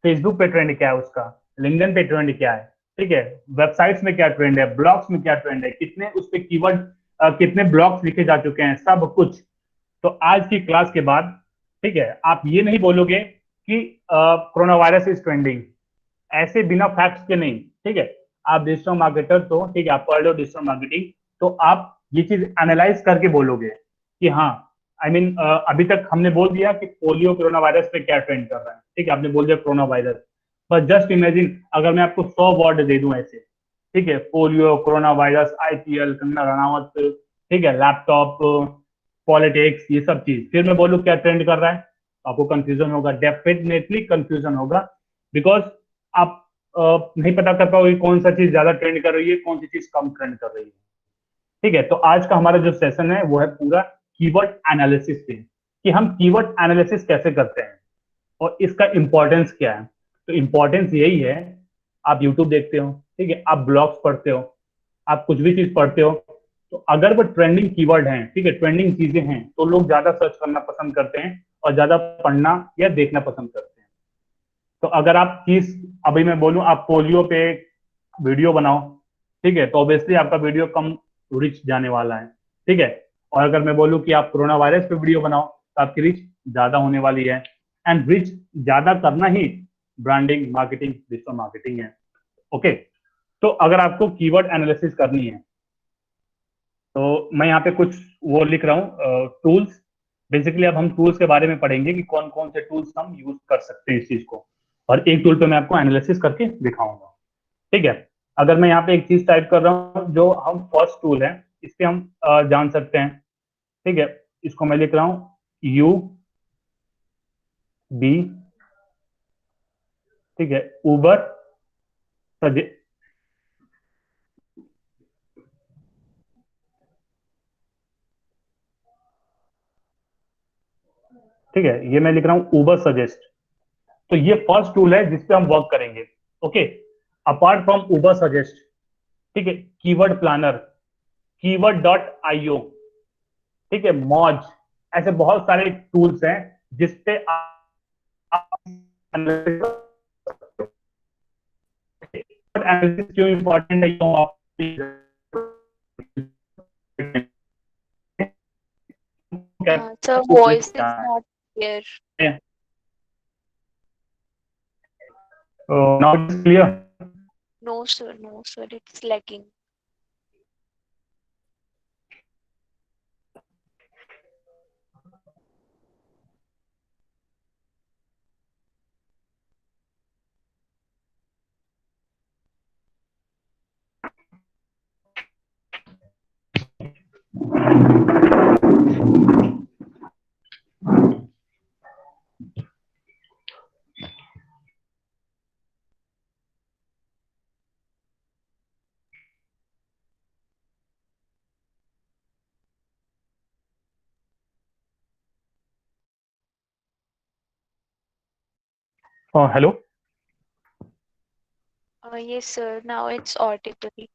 फेसबुक पे ट्रेंड क्या है उसका, लिंक्डइन पे ट्रेंड क्या है, ठीक है। वेबसाइट्स में क्या ट्रेंड है, ब्लॉग्स में क्या ट्रेंड है, कितने उस पे कीवर्ड, कितने ब्लॉग्स लिखे जा चुके हैं, सब कुछ। तो आज की क्लास के बाद, ठीक है, आप ये नहीं बोलोगे कि कोरोना वायरस इज ट्रेंडिंग ऐसे बिना फैक्ट्स के नहीं, ठीक है। आप डिजिटल मार्केटर, तो ठीक है, आप पढ़ रहे हो डिजिटल मार्केटिंग, तो आप ये चीज एनालाइज करके बोलोगे कि हाँ, आई मीन अभी तक हमने बोल दिया कि पोलियो कोरोना वायरस पे क्या ट्रेंड कर रहा है, ठीक है, आपने बोल दिया कोरोना वायरस। बस जस्ट इमेजिन अगर मैं आपको 100 वर्ड दे दूं ऐसे, ठीक है, polio, corona virus, IPL, Kangana Ranaut, ठीक है, लैपटॉप, पॉलिटिक्स, ये सब चीज, फिर मैं बोलूँ क्या ट्रेंड कर रहा है, तो आपको कंफ्यूजन होगा, डेफिनेटली कंफ्यूजन होगा। बिकॉज आप नहीं पता कर पाओगे कौन सा चीज ज्यादा ट्रेंड कर रही है, कौन सी चीज कम ट्रेंड कर रही है, ठीक है। तो आज का हमारा जो सेशन है वो है पूरा कीवर्ड एनालिसिस पे, कि हम कीवर्ड एनालिसिस कैसे करते हैं और इसका इंपॉर्टेंस क्या है। तो इंपॉर्टेंस यही है, आप यूट्यूब देखते हो, ठीक है, आप ब्लॉग्स पढ़ते हो, आप कुछ भी चीज पढ़ते हो, तो अगर वो ट्रेंडिंग कीवर्ड हैं, ठीक है, ट्रेंडिंग चीजें हैं, तो लोग ज्यादा सर्च करना पसंद करते हैं और ज्यादा पढ़ना या देखना पसंद करते हैं। तो अगर आप चीज, अभी मैं बोलूं आप पोलियो पे वीडियो बनाओ, ठीक है, तो ऑब्वियसली आपका वीडियो कम रिच जाने वाला है, ठीक है। और अगर मैं बोलूं कि आप कोरोना वायरस पे वीडियो बनाओ, तो आपकी रिच ज्यादा होने वाली है। एंड रिच ज्यादा करना ही ब्रांडिंग, मार्केटिंग, डिजिटल मार्केटिंग है। ओके, तो अगर आपको कीवर्ड एनालिसिस करनी है, तो मैं यहाँ पे कुछ वो लिख रहा हूँ टूल्स। बेसिकली अब हम टूल्स के बारे में पढ़ेंगे कि कौन कौन से टूल्स हम यूज कर सकते हैं इस चीज को, और एक टूल पे मैं आपको एनालिसिस करके दिखाऊंगा, ठीक है। अगर मैं यहाँ पे एक चीज टाइप कर रहा हूँ, जो हम फर्स्ट टूल है, इस पे हम जान सकते हैं, ठीक है। इसको मैं लिख रहा हूँ यू बी, ठीक है, उबर सजे, ठीक है, ये मैं लिख रहा हूँ उबर सजेस्ट। तो ये फर्स्ट टूल है जिसपे हम वर्क करेंगे। Okay, apart from Uber suggest, ठीक है, keyword planner, keyword dot IO, ठीक है, मौज, ऐसे बहुत सारे टूल्स हैं जिसपे आप एनालिसिस क्यों इंपॉर्टेंट है, क्यों आप Sir, आपको क्लिक voice क्या is not clear. है, now it's clear. No, sir. No, sir. It's lagging. Hello, Yes, sir. Now it's audible.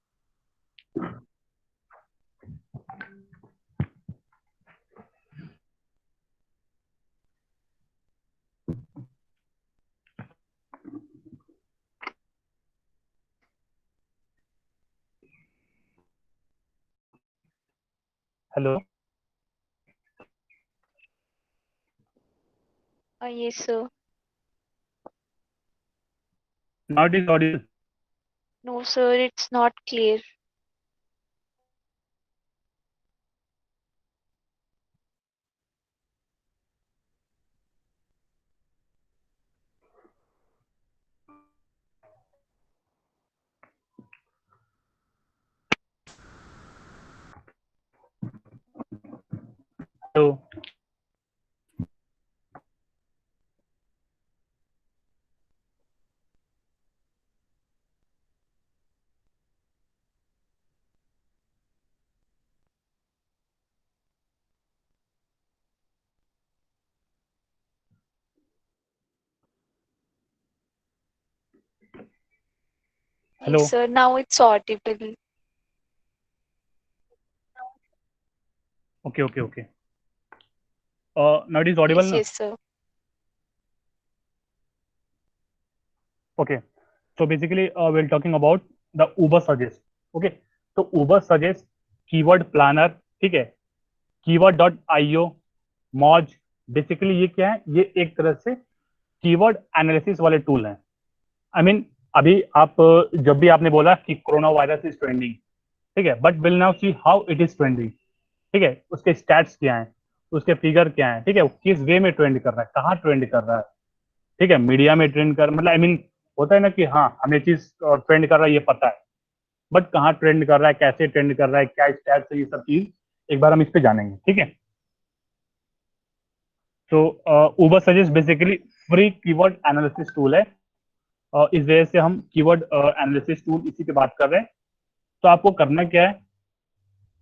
Hello. Yes, sir. Now it is Audible. No, sir, it's not clear. Hello. Yes, hello. sir, now it's audible. Okay okay okay. Now it is Audible Yes, ना? yes, sir. Okay. So basically, we're talking about the Uber suggest. Okay. तो Uber suggest, keyword planner, ठीक है, keyword dot IO, Moj, basically ये क्या है? ये एक तरह से कीवर्ड एनालिसिस वाले टूल हैं। आई मीन अभी आप जब भी आपने बोला कि कोरोना वायरस इज ट्रेंडिंग, ठीक है, but will now see how it is trending. ठीक है, उसके स्टैट्स क्या हैं, उसके फिगर क्या हैं, ठीक है, किस वे में ट्रेंड कर रहा है, कहाँ ट्रेंड कर रहा है, ठीक है, मीडिया में ट्रेंड कर, मतलब आई मीन होता है ना कि हाँ हमें चीज ट्रेंड कर रहा है ये पता है, बट कहाँ ट्रेंड कर रहा है, कैसे ट्रेंड कर रहा है, क्या स्टैट्स है, ये सब चीज एक बार हम इस पे जानेंगे, ठीक है। तो Ubersuggest basically free keyword analysis tool है, और इस वजह से हम कीवर्ड एनालिसिस टूल इसी पे बात कर रहे हैं। तो आपको करना क्या है,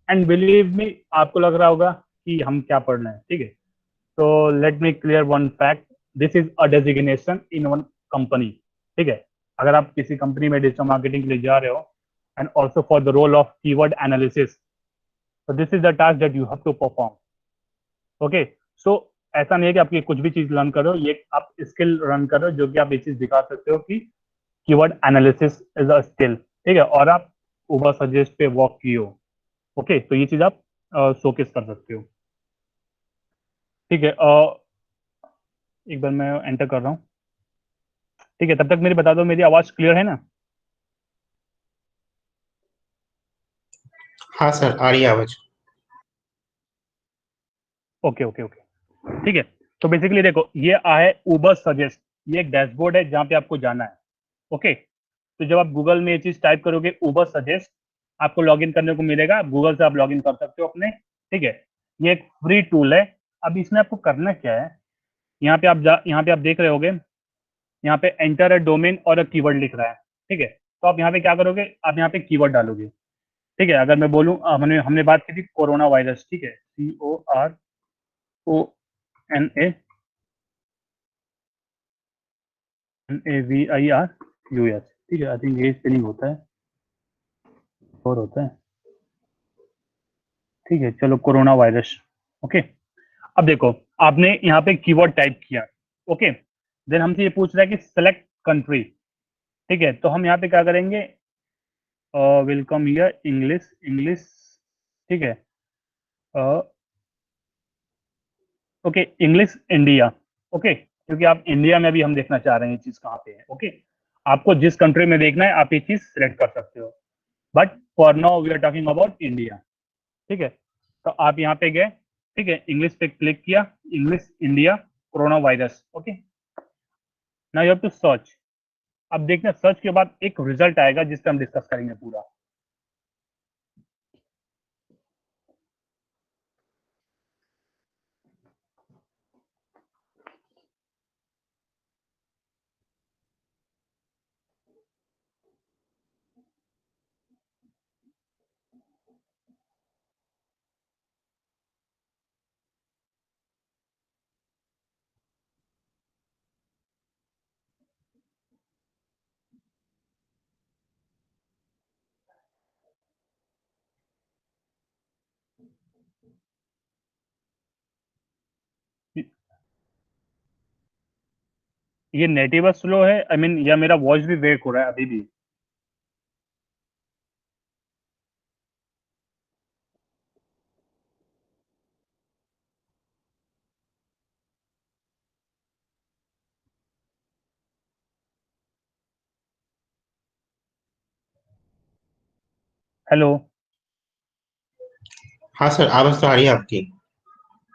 एंड बिलीव मी आपको लग रहा होगा कि हम क्या पढ़ रहे हैं, ठीक है। तो let me clear one fact, this is a designation in one company, ठीक है। अगर आप किसी कंपनी में डिजिटल मार्केटिंग के लिए जा रहे हो, and also for the role of keyword analysis, तो this is the task that you have to perform. Okay. So ऐसा नहीं है कि आप ये कुछ भी चीज लर्न कर रहे हो, ये आप स्किल रन कर रहे हो, जो कि आप ये चीज दिखा सकते हो कि keyword analysis is a skill, ठीक है, और आप उबर सजेस्ट पे वर्क किए हो। ओके, तो ये चीज आप शोकेस कर सकते हो, ठीक है। एक बार मैं एंटर कर रहा हूँ, ठीक है, तब तक मेरी बता दो मेरी आवाज क्लियर है ना? हाँ सर, आ रही है आवाज। ओके ओके ओके, ठीक है। तो बेसिकली देखो, ये है उबर सजेस्ट, ये एक डैशबोर्ड है जहाँ पे आपको जाना है। ओके। तो जब आप गूगल में ये चीज टाइप करोगे उबर सजेस्ट, आपको लॉगिन करने को मिलेगा, गूगल से आप लॉगिन कर सकते हो अपने, ठीक है। ये एक फ्री टूल है। अब इसमें आपको करना क्या है, यहाँ पे आप देख रहे होगे, यहाँ पे एंटर अ डोमेन और अ कीवर्ड लिख रहा है, ठीक है। तो आप यहाँ पे क्या करोगे, आप यहाँ पे कीवर्ड डालोगे, ठीक है। अगर मैं बोलूँ, हमने हमने बात की थी कोरोना वायरस, ठीक है, CORONAVIRUS, ठीक है, आई थिंक ये स्पेलिंग होता है और होता है, ठीक है, चलो कोरोना वायरस। ओके। अब देखो, आपने यहाँ पे कीवर्ड टाइप किया, ओके, देन हमसे ये पूछ रहा है कि सेलेक्ट कंट्री, ठीक है। तो हम यहाँ पे क्या करेंगे, वेलकम हियर इंग्लिश इंग्लिश, ठीक है, ओके, इंग्लिश इंडिया, ओके, क्योंकि आप इंडिया में भी हम देखना चाह रहे हैं ये चीज कहाँ पे है, ओके। आपको जिस कंट्री में देखना है आप ये चीज सिलेक्ट कर सकते हो, but for now we are talking about India, ठीक है। तो आप यहाँ पे गए, ठीक है, इंग्लिश पे क्लिक किया, English India corona virus, okay. Now you have to search. अब देखना, सर्च के बाद एक रिजल्ट आएगा जिससे हम डिस्कस करेंगे पूरा। ये नेटिव स्लो है, आई मीन, या मेरा वॉइस भी ब्रेक हो रहा है अभी भी? हेलो। हाँ सर, आवाज तो आ रही है आपकी।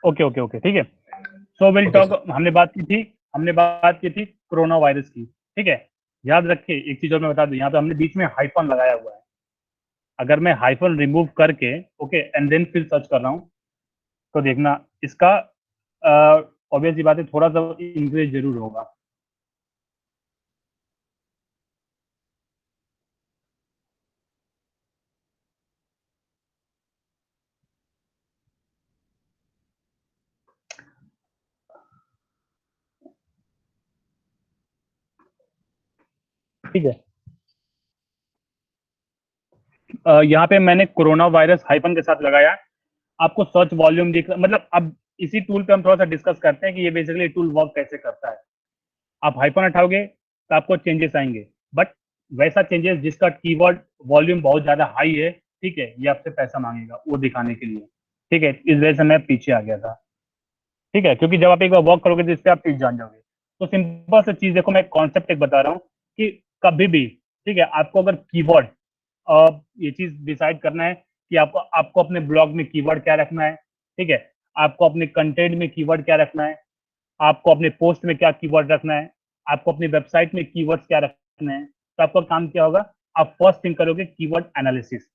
ओके ओके ओके, ठीक है। So will okay talk, sir. हमने बात की थी कोरोना वायरस की, ठीक है। याद रखिए, एक चीज और मैं बता दूं, यहाँ पे हमने बीच में हाइफन लगाया हुआ है। अगर मैं हाइफन रिमूव करके, ओके, एंड देन फिर सर्च कर रहा हूँ, तो देखना इसका ऑब्वियस सी बात है, थोड़ा सा इंक्रीज जरूर होगा। ठीक है। यहाँ पे मैंने कोरोना वायरस हाइफन के साथ लगाया। आपको सर्च वॉल्यूम दिख, मतलब अब इसी टूल पे हम थोड़ा सा डिस्कस करते हैं कि ये बेसिकली टूल वर्क कैसे करता है। आप हाइफन हटाओगे तो आपको चेंजेस आएंगे, बट वैसा चेंजेस जिसका कीवर्ड वॉल्यूम बहुत ज्यादा हाई है, ठीक है, ये आपसे पैसा मांगेगा वो दिखाने के लिए। ठीक है, इस वजह से मैं पीछे आ गया था। ठीक है, क्योंकि जब आप एक बार वर्क करोगे तो इससे आप चीज जान जाओगे। तो सिंपल सा चीज देखो, मैं कॉन्सेप्ट एक बता रहा हूँ कि कभी भी, ठीक है, आपको अगर कीवर्ड, ये चीज डिसाइड करना है कि आपको आपको अपने ब्लॉग में कीवर्ड क्या रखना है, ठीक है, आपको अपने कंटेंट में कीवर्ड क्या रखना है, आपको अपने पोस्ट में क्या कीवर्ड रखना है, आपको अपनी वेबसाइट में कीवर्ड्स क्या रखने हैं, तो आपका काम क्या होगा? आप फर्स्ट थिंग करोगे keyword analysis.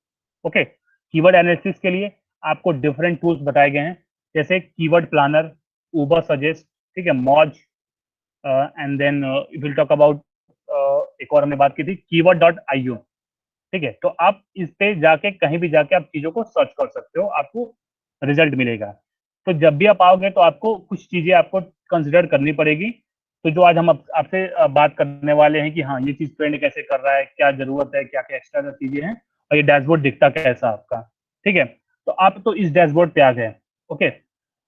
Okay, keyword analysis के लिए आपको डिफरेंट टूल्स बताए गए हैं, जैसे कीवर्ड प्लानर, उबर सजेस्ट, ठीक है, Moz, and then will talk about, एक और हमने बात की थी कीवर्ड डॉट आईओ। ठीक है, तो आप इस पे जाके कहीं भी जाके आप चीजों को सर्च कर सकते हो, आपको रिजल्ट मिलेगा। तो जब भी आप आओगे तो आपको कुछ चीजें आपको कंसिडर करनी पड़ेगी। तो जो आज हम आपसे बात करने वाले हैं कि हाँ, ये चीज ट्रेंड कैसे कर रहा है, क्या जरूरत है, क्या क्या एक्स्ट्रा चीजें हैं, और ये डैशबोर्ड दिखता कैसा आपका। ठीक है, तो आप तो इस डैशबोर्ड पे आ गए। ओके,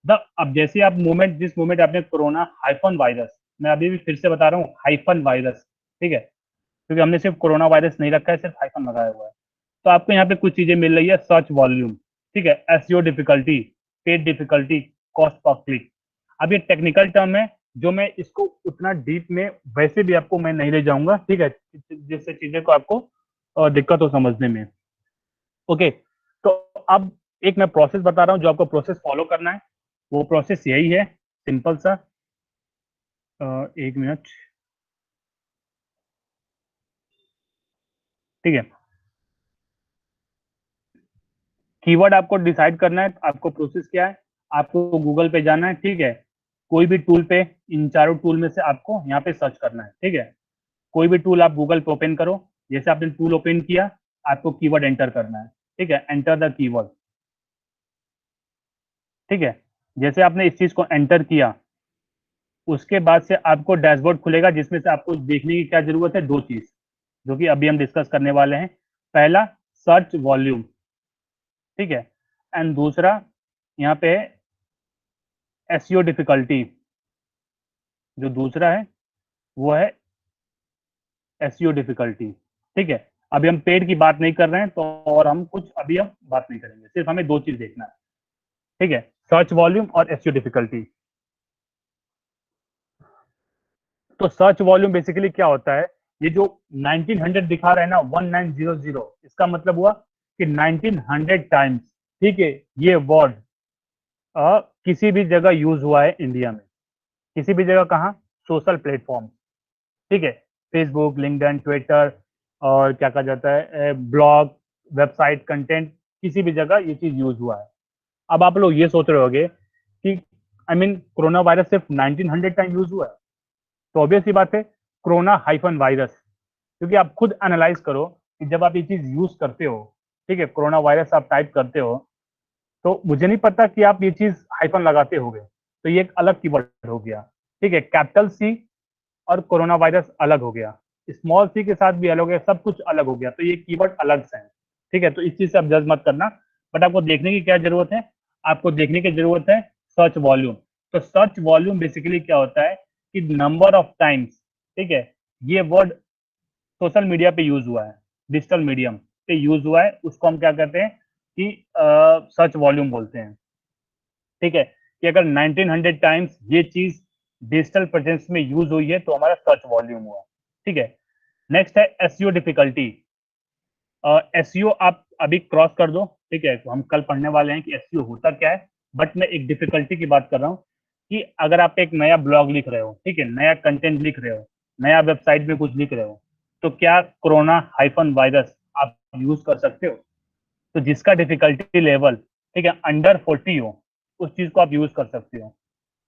द अब जैसे आप मोमेंट, जिस मोमेंट आपने कोरोना हाइफन वायरस, मैं अभी भी फिर से बता रहा हूँ, हाइफन वायरस, ठीक है, क्योंकि हमने सिर्फ कोरोना वायरस नहीं रखा है, सिर्फ हाइफन लगाया हुआ है। तो आपको यहाँ पे कुछ चीजें मिल रही है, सर्च वॉल्यूम, ठीक है, SEO difficulty, paid difficulty, cost per click. अब ये टेक्निकल टर्म है, जो मैं इसको उतना डीप में वैसे भी आपको मैं नहीं ले जाऊंगा, ठीक है, जिससे चीजें को आपको दिक्कत हो समझने में। ओके, तो अब एक मैं प्रोसेस बता रहा हूँ, जो आपको प्रोसेस फॉलो करना है। वो प्रोसेस यही है, सिंपल सा। एक मिनट, ठीक है। कीवर्ड आपको डिसाइड करना है, आपको प्रोसेस क्या है, आपको गूगल पे जाना है, ठीक है, कोई भी टूल पे, इन चारों टूल में से आपको यहाँ पे सर्च करना है। ठीक है, कोई भी टूल आप गूगल पे ओपन करो, जैसे आपने टूल ओपन किया, आपको कीवर्ड एंटर करना है। ठीक है, एंटर द कीवर्ड। ठीक है, जैसे आपने इस चीज को एंटर किया, उसके बाद से आपको डैशबोर्ड खुलेगा, जिसमें से आपको देखने की क्या जरूरत है, दो चीज, जो कि अभी हम डिस्कस करने वाले हैं। पहला, सर्च वॉल्यूम, ठीक है, एंड दूसरा यहाँ पे एसईओ डिफिकल्टी। जो दूसरा है वो है एसईओ डिफिकल्टी। ठीक है, अभी हम पेड की बात नहीं कर रहे हैं, तो और हम कुछ अभी हम बात नहीं करेंगे, सिर्फ हमें दो चीज देखना है। ठीक है, सर्च वॉल्यूम और एसईओ डिफिकल्टी। तो सर्च वॉल्यूम बेसिकली क्या होता है, ये जो 1900 दिखा रहा है ना, 1900, इसका मतलब हुआ कि 1900 टाइम्स, ठीक है, ये वर्ड किसी भी जगह यूज हुआ है इंडिया में। किसी भी जगह कहाँ? सोशल प्लेटफॉर्म, ठीक है, फेसबुक, लिंक्डइन, ट्विटर, और क्या कहा जाता है, ब्लॉग, वेबसाइट, कंटेंट, किसी भी जगह ये चीज यूज हुआ है। अब आप लोग ये सोच रहे होगे कि आई मीन कोरोना वायरस सिर्फ 1900 टाइम यूज हुआ है, तो ऑब्वियस सी बात है, कोरोना हाइफन वायरस, क्योंकि आप खुद एनालाइज करो कि जब आप ये चीज यूज करते हो, ठीक है, कोरोना वायरस आप टाइप करते हो, तो मुझे नहीं पता कि आप ये चीज हाइफन लगाते होगे, तो ये एक अलग कीवर्ड हो गया। ठीक है, कैपिटल सी और कोरोना वायरस अलग हो गया, स्मॉल सी के साथ भी अलग हो गया, सब कुछ अलग हो गया, तो ये कीवर्ड अलग से है। ठीक है, तो इस चीज से आप जज मत करना, बट आपको देखने की क्या जरूरत है? आपको देखने की जरूरत है सर्च वॉल्यूम। तो सर्च वॉल्यूम बेसिकली क्या होता है कि नंबर ऑफ टाइम्स, ठीक है, ये वर्ड सोशल मीडिया पे यूज हुआ है, डिजिटल मीडियम पे यूज हुआ है, उसको हम क्या कहते हैं कि सर्च वॉल्यूम बोलते हैं। ठीक है, कि अगर 1900 टाइम्स ये चीज डिजिटल प्रेजेंस में यूज हुई है तो हमारा सर्च वॉल्यूम हुआ। ठीक है, नेक्स्ट है एसईओ डिफिकल्टी। एसईओ आप अभी क्रॉस कर दो, ठीक है, तो हम कल पढ़ने वाले हैं कि एसईओ होता क्या है, बट मैं एक डिफिकल्टी की बात कर रहा हूँ कि अगर आप एक नया ब्लॉग लिख रहे हो, ठीक है, नया कंटेंट लिख रहे हो, नया वेबसाइट में कुछ लिख रहे हो, तो क्या कोरोना हाइफन वायरस आप यूज कर सकते हो? तो जिसका डिफिकल्टी लेवल, ठीक है, अंडर 40 हो, उस चीज को आप यूज कर सकते हो।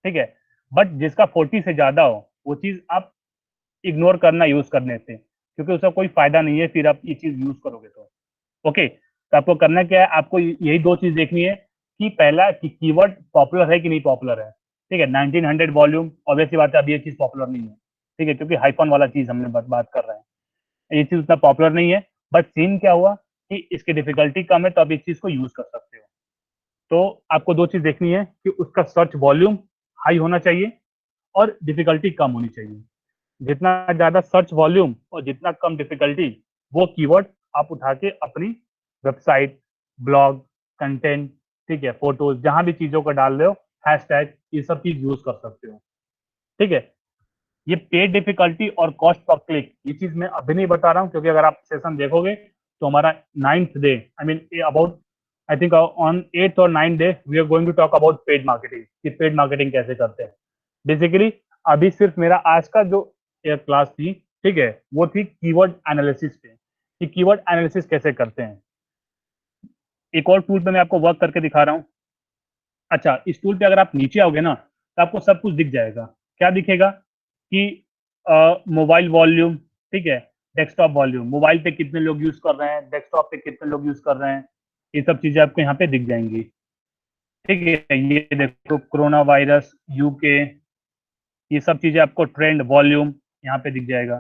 ठीक है, बट जिसका 40 से ज्यादा हो, वो चीज आप इग्नोर करना यूज करने से, क्योंकि उसका कोई फायदा नहीं है फिर आप ये चीज यूज करोगे तो। ओके, तो आपको करना क्या है, आपको यही दो चीज देखनी है कि पहला कि कीवर्ड पॉपुलर है कि नहीं पॉपुलर है। ठीक है, 1900 वॉल्यूम, ऑब्वियसली बात है अभी ये चीज पॉपुलर नहीं है। ठीक है, क्योंकि हाइफन वाला चीज हमने बात कर रहे हैं, ये चीज उतना पॉपुलर नहीं है, बट सीन क्या हुआ कि इसकी डिफिकल्टी कम है तो आप इस चीज को यूज कर सकते हो। तो आपको दो चीज देखनी है कि उसका सर्च वॉल्यूम हाई होना चाहिए और डिफिकल्टी कम होनी चाहिए। जितना ज्यादा सर्च वॉल्यूम और जितना कम डिफिकल्टी, वो कीवर्ड आप उठा के अपनी वेबसाइट, ब्लॉग, कंटेंट, ठीक है, फोटोज, जहां भी चीजों को डाल रहे हो, हैशटैग, ये सब चीज यूज कर सकते हो। ठीक है, ये पेड डिफिकल्टी और कॉस्ट पर क्लिक, ये चीज मैं अभी नहीं बता रहा हूँ, क्योंकि अगर आप सेशन देखोगे तो हमारा 9th day, I mean about, I think on 8th और 9th day we are going to talk about paid marketing, कि पेड मार्केटिंग कैसे करते हैं। बेसिकली अभी सिर्फ मेरा आज का जो क्लास थी, ठीक है, वो थी कीवर्ड एनालिसिस पे, कि कीवर्ड एनालिसिस कैसे करते हैं। एक और टूल पे मैं आपको वर्क करके दिखा रहा हूँ। अच्छा, इस टूल पे अगर आप नीचे आओगे ना तो आपको सब कुछ दिख जाएगा। क्या दिखेगा कि मोबाइल वॉल्यूम, ठीक है, डेस्कटॉप वॉल्यूम, मोबाइल पे कितने लोग यूज कर रहे हैं, डेस्कटॉप पे कितने लोग यूज कर रहे हैं, ये सब चीजें आपको यहाँ पे दिख जाएंगी। ठीक है, ये देखो कोरोना वायरस यूके, ये सब चीजें आपको ट्रेंड वॉल्यूम यहाँ पे दिख जाएगा।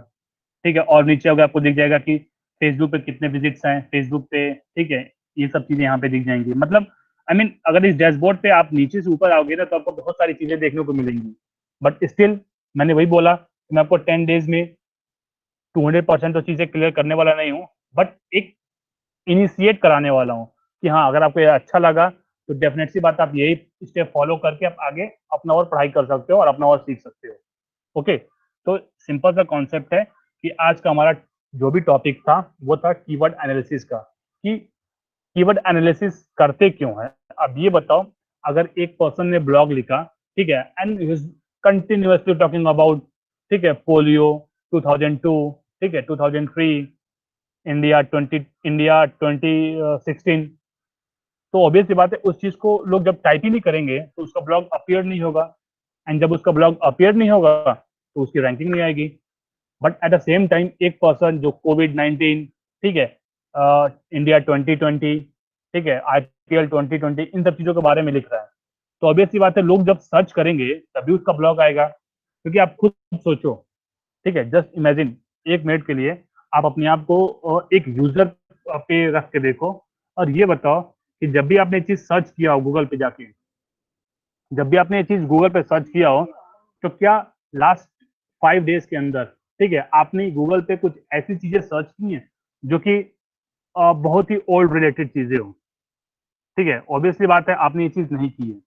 ठीक है, और नीचे होगा आपको दिख जाएगा कि फेसबुक पे कितने विजिट्स हैं फेसबुक पे। ठीक है, ये सब चीजें यहाँ पे दिख जाएंगी। मतलब आई मीन अगर इस डैशबोर्ड पे आप नीचे से ऊपर आओगे ना तो आपको बहुत सारी चीजें देखने को मिलेंगी, बट स्टिल मैंने वही बोला कि मैं आपको 10 डेज में 200% तो चीजें क्लियर करने वाला नहीं हूँ, बट एक इनिशिएट कराने वाला हूँ कि हाँ, अगर आपको ये अच्छा लगा तो डेफिनेट सी बात, आप यही स्टेप फॉलो करके आप आगे अपना और पढ़ाई कर सकते हो और अपना और सीख सकते हो। ओके, तो सिंपल सा कॉन्सेप्ट है कि आज का हमारा जो भी टॉपिक था वो था कीवर्ड एनालिसिस का, कि कीवर्ड एनालिसिस करते क्यों है। अब ये बताओ, अगर एक पर्सन ने ब्लॉग लिखा, ठीक है, एंड कंटिन्यूअसली टॉकिंग अबाउट, ठीक है, पोलियो 2002, ठीक है, 2003, इंडिया 2016, तो ऑब्वियस सी बात है उस चीज को लोग जब टाइप ही नहीं करेंगे तो उसका ब्लॉग अपीयर नहीं होगा, एंड जब उसका ब्लॉग अपीयर नहीं होगा तो उसकी रैंकिंग नहीं आएगी। But at the same time एक पर्सन जो कोविड 19, ठीक है, इंडिया 2020, ठीक है, आईपीएल 2020, इन सब चीजों के बारे में लिख रहा है, तो ऑब्वियस सी बात है लोग जब सर्च करेंगे तभी उसका ब्लॉग आएगा। क्योंकि आप खुद सोचो, ठीक है, जस्ट इमेजिन, 1 मिनट के लिए आप अपने आप को एक यूजर पे रख के देखो, और ये बताओ कि जब भी आपने चीज सर्च किया हो गूगल पे जाके, जब भी आपने ये चीज गूगल पे सर्च किया हो, तो क्या लास्ट 5 डेज के अंदर, ठीक है, आपने गूगल पे कुछ ऐसी चीजें सर्च की हैं जो कि बहुत ही ओल्ड रिलेटेड चीजें हो? ठीक है, ऑब्वियसली बात है आपने ये चीज नहीं की है।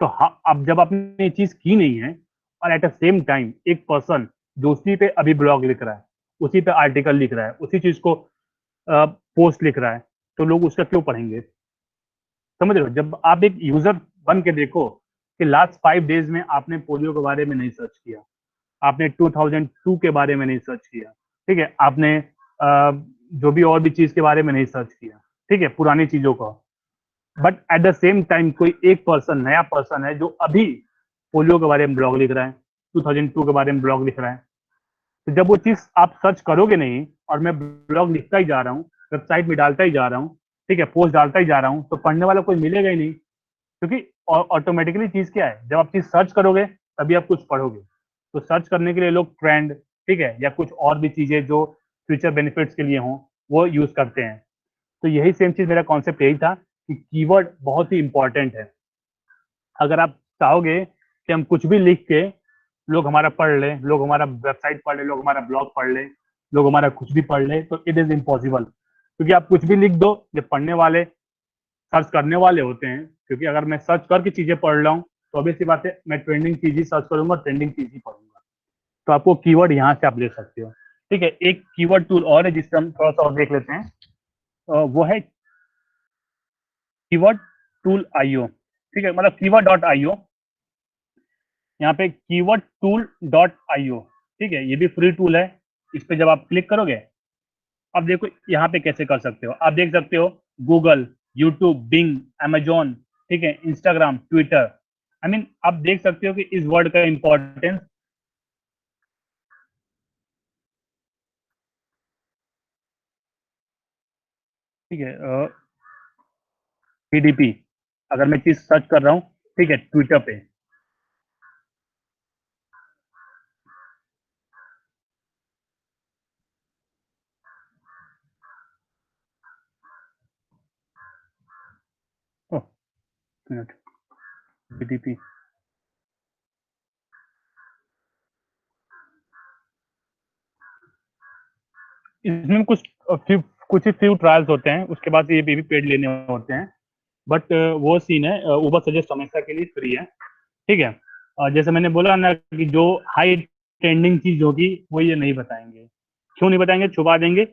तो हाँ, अब जब आपने ये चीज की नहीं है और एट द सेम टाइम एक पर्सन जो उसी पे अभी ब्लॉग लिख रहा है, उसी पे आर्टिकल लिख रहा है, उसी चीज को पोस्ट लिख रहा है, तो लोग उसका क्यों पढ़ेंगे? समझ रहे हो? जब आप एक यूजर बन के देखो कि लास्ट 5 डेज में आपने पोलियो के बारे में नहीं सर्च किया, आपने 2002 के बारे में नहीं सर्च किया, ठीक है, आपने जो भी और भी चीज के बारे में नहीं सर्च किया, ठीक है, पुरानी चीजों का, but at the same time कोई एक पर्सन, नया पर्सन है जो अभी पोलियो के बारे में ब्लॉग लिख रहा है, 2002 के बारे में ब्लॉग लिख रहा है, तो जब वो चीज आप सर्च करोगे नहीं और मैं ब्लॉग लिखता ही जा रहा हूँ, वेबसाइट में डालता ही जा रहा हूँ, ठीक है, पोस्ट डालता ही जा रहा हूँ, तो पढ़ने वाला कोई मिलेगा ही नहीं। क्योंकि ऑटोमेटिकली चीज क्या है, जब आप चीज सर्च करोगे तभी आप कुछ पढ़ोगे, तो सर्च करने के लिए लोग ट्रेंड, ठीक है, या कुछ और भी चीजें जो फ्यूचर बेनिफिट्स के लिए हों वो यूज करते हैं। तो यही सेम चीज, मेरा कॉन्सेप्ट यही था कि कीवर्ड बहुत ही इंपॉर्टेंट है। अगर आप चाहोगे कि हम कुछ भी लिख के लोग हमारा पढ़ लें, लोग हमारा वेबसाइट पढ़ लें, लोग हमारा ब्लॉग पढ़ लें, लोग हमारा कुछ भी पढ़ लें, तो इट इज इम्पॉसिबल, क्योंकि आप कुछ भी लिख दो, जो पढ़ने वाले सर्च करने वाले होते हैं, क्योंकि अगर मैं सर्च करके चीजें पढ़ रहा हूँ तो ऑब्वियस सी बात है मैं ट्रेंडिंग चीज ही सर्च करूंगा, ट्रेंडिंग चीज ही पढ़ूंगा। तो आपको कीवर्ड यहाँ से आप ले सकते हो। ठीक है, एक कीवर्ड टूल और है जिससे हम थोड़ा सा और देख लेते हैं, वो है कीवर्ड टूल आईओ। ठीक है, मतलब कीवर्ड डॉट आईओ, यहाँ पे कीवर्ड टूल डॉट आईओ। ठीक है, ये भी फ्री टूल है। इस पे जब आप क्लिक करोगे, अब देखो यहाँ पे कैसे कर सकते हो। आप देख सकते हो गूगल, यूट्यूब, बिंग, अमेजोन, ठीक है, इंस्टाग्राम, ट्विटर। आई मीन आप देख सकते हो कि इस वर्ड का इंपॉर्टेंस, ठीक है, जीडीपी, अगर मैं चीज सर्च कर रहा हूँ, ठीक है, ट्विटर पे, ओह मिनट, जीडीपी, इसमें कुछ ही फ्यू ट्रायल्स होते हैं, उसके बाद ये भी पेड लेने होते हैं। बट वो सीन है, उबर सजेस्ट हमेशा के लिए फ्री है। ठीक है, जैसे मैंने बोला ना कि जो हाई ट्रेंडिंग चीज होगी वो ये नहीं बताएंगे। क्यों नहीं बताएंगे? छुपा देंगे।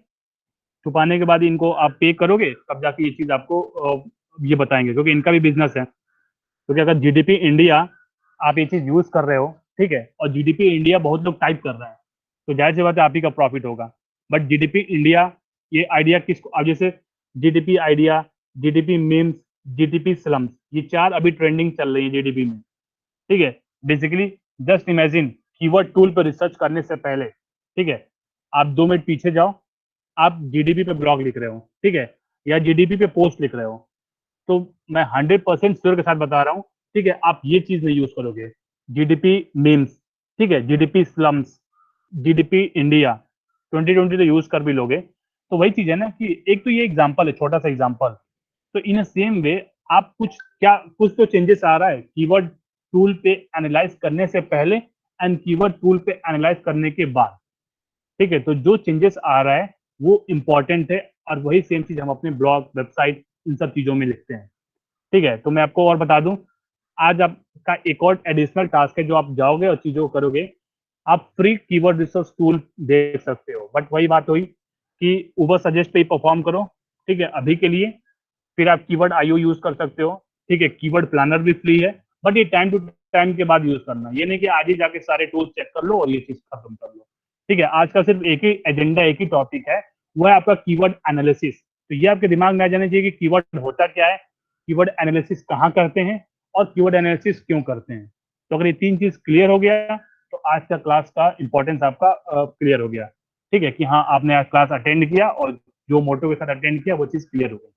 छुपाने के बाद इनको आप पे करोगे तब जाके ये चीज आपको ये बताएंगे, क्योंकि इनका भी बिजनेस है। क्योंकि अगर जीडीपी इंडिया आप ये चीज यूज कर रहे हो, ठीक है, और जीडीपी इंडिया बहुत लोग टाइप कर रहे हैं, तो जाहिर सी बात है आप ही का प्रॉफिट होगा। बट जीडीपी इंडिया, ये आइडिया किसको, अब जैसे GDP idea, GDP memes, GDP slums, ये चार अभी ट्रेंडिंग चल रही है जीडीपी में। ठीक है, basically just imagine keyword tool पर रिसर्च करने से पहले, ठीक है, आप 2 मिनट पीछे जाओ, आप जीडीपी पे ब्लॉग लिख रहे हो, ठीक है, या जीडीपी पे पोस्ट लिख रहे हो, तो मैं 100% श्योर के साथ बता रहा हूँ, ठीक है, आप ये चीज नहीं यूज करोगे। जीडीपी मीम्स, ठीक है, जीडीपी स्लम्स, जीडीपी इंडिया, 2020 तो यूज कर भी लोगे। तो वही चीज है ना कि एक तो ये एग्जांपल है, छोटा सा एग्जांपल। तो इन सेम वे आप कुछ तो चेंजेस आ रहा है कीवर्ड टूल पे एनालाइज करने से पहले एंड कीवर्ड टूल पे एनालाइज करने के बाद। ठीक है, तो जो चेंजेस आ रहा है वो इंपॉर्टेंट है, और वही सेम चीज हम अपने ब्लॉग, वेबसाइट, इन सब चीजों में लिखते हैं। ठीक है, तो मैं आपको और बता दूं, आज आपका एक और एडिशनल टास्क है, जो आप जाओगे और चीजों को करोगे, आप फ्री कीवर्ड रिसर्च टूल देख सकते हो। बट वही बात हुई कि उबर सजेस्ट पे ही परफॉर्म करो, ठीक है, अभी के लिए। फिर आप कीवर्ड आईओ यूज कर सकते हो, ठीक है, कीवर्ड प्लानर भी फ्री है, बट ये टाइम टू टाइम के बाद यूज करना, ये नहीं कि आज ही जाके सारे टूल्स चेक कर लो और ये चीज खत्म कर लो। ठीक है, आज का सिर्फ एक ही एजेंडा, एक ही टॉपिक है, वो है आपका कीवर्ड एनालिसिस। तो ये आपके दिमाग में आ जाना चाहिए कि कीवर्ड होता क्या है, कीवर्ड एनालिसिस कहाँ करते हैं, और कीवर्ड एनालिसिस क्यों करते हैं। तो अगर ये 3 चीज क्लियर हो गया तो आज का क्लास का इंपॉर्टेंस आपका क्लियर हो गया। ठीक है, कि हाँ आपने आज क्लास अटेंड किया और जो मोटो के साथ अटेंड किया वो चीज क्लियर हो गई।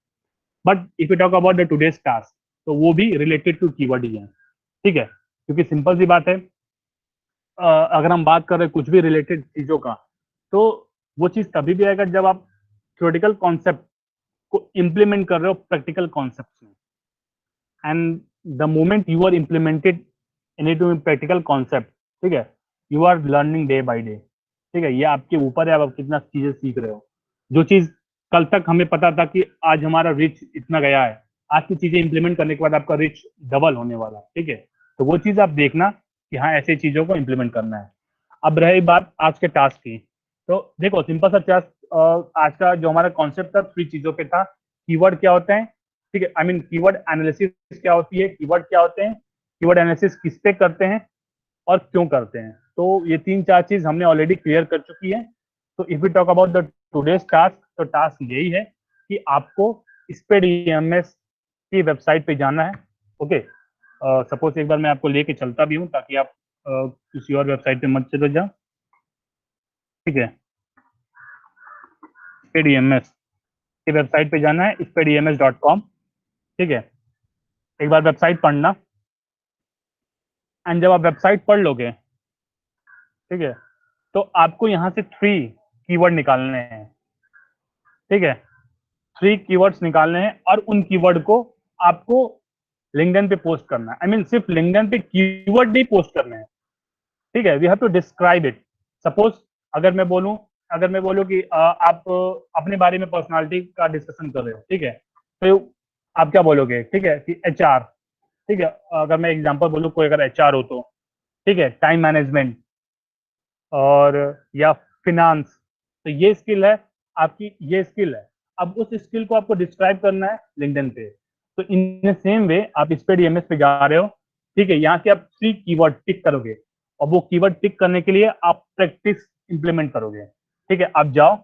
But if you talk about the today's task, तो वो भी रिलेटेड टू कीवर्ड ही है। ठीक है, क्योंकि सिंपल सी बात है, अगर हम बात कर रहे हैं कुछ भी रिलेटेड चीजों का, तो वो चीज तभी भी आएगा जब आप थ्योरेटिकल कॉन्सेप्ट को इम्प्लीमेंट कर रहे हो प्रैक्टिकल कॉन्सेप्ट में। And the moment you are implemented in to practical concept, ठीक है, you are learning day by day. ठीक है, ये आपके ऊपर है, आप कितना चीजें सीख रहे हो। जो चीज कल तक हमें पता था कि आज हमारा रिच इतना गया है, आज की चीजें इंप्लीमेंट करने के बाद आपका रिच डबल होने वाला है। ठीक है, तो वो चीज आप देखना कि हाँ ऐसी चीजों को इंप्लीमेंट करना है। अब रही बात आज के टास्क की, तो देखो सिंपल सा टास्क, आज का जो हमारा कॉन्सेप्ट था 3 चीजों पे था। कीवर्ड क्या होते हैं, ठीक है, आई मीन कीवर्ड एनालिसिस क्या होती है, कीवर्ड क्या होते हैं, कीवर्ड एनालिसिस किस पे करते हैं और क्यों करते हैं। तो ये 3-4 चीज हमने ऑलरेडी क्लियर कर चुकी है। तो if you talk about the today's task, तो टास्क यही है कि आपको स्पेड ईएमएस की वेबसाइट पे जाना है। ओके, सपोज एक बार मैं आपको लेके चलता भी हूँ ताकि आप किसी और वेबसाइट पे मत चले जाओ। ठीक है, स्पेड ईएमएस की वेबसाइट पे जाना है, spedems.com। ठीक है, एक बार वेबसाइट पढ़ना, एंड जब आप वेबसाइट पढ़ लोगे, ठीक है, तो आपको यहाँ से 3 कीवर्ड निकालने हैं। ठीक है, 3 कीवर्ड्स निकालने हैं, और उन कीवर्ड को आपको लिंक्डइन पे पोस्ट करना है। आई मीन सिर्फ लिंक्डइन पे कीवर्ड नहीं पोस्ट करने हैं, ठीक है, we have to describe it. Suppose अगर मैं बोलूं कि आप अपने बारे में पर्सनालिटी का डिस्कशन कर रहे हो, ठीक है, तो आप क्या बोलोगे, ठीक है, कि एचआर, ठीक है, अगर मैं एग्जांपल बोलूं कोई अगर एचआर हो तो, ठीक है, टाइम मैनेजमेंट और या फिनांस, तो ये स्किल है आपकी, ये स्किल है। अब उस स्किल को आपको डिस्क्राइब करना है लिंक्डइन पे, तो इन सेम वे आप इस पे डीएमएस पे जा रहे हो, ठीक है, यहाँ से आप 3 कीवर्ड टिक करोगे और वो कीवर्ड टिक करने के लिए आप प्रैक्टिस इंप्लीमेंट करोगे, ठीक है। आप जाओ,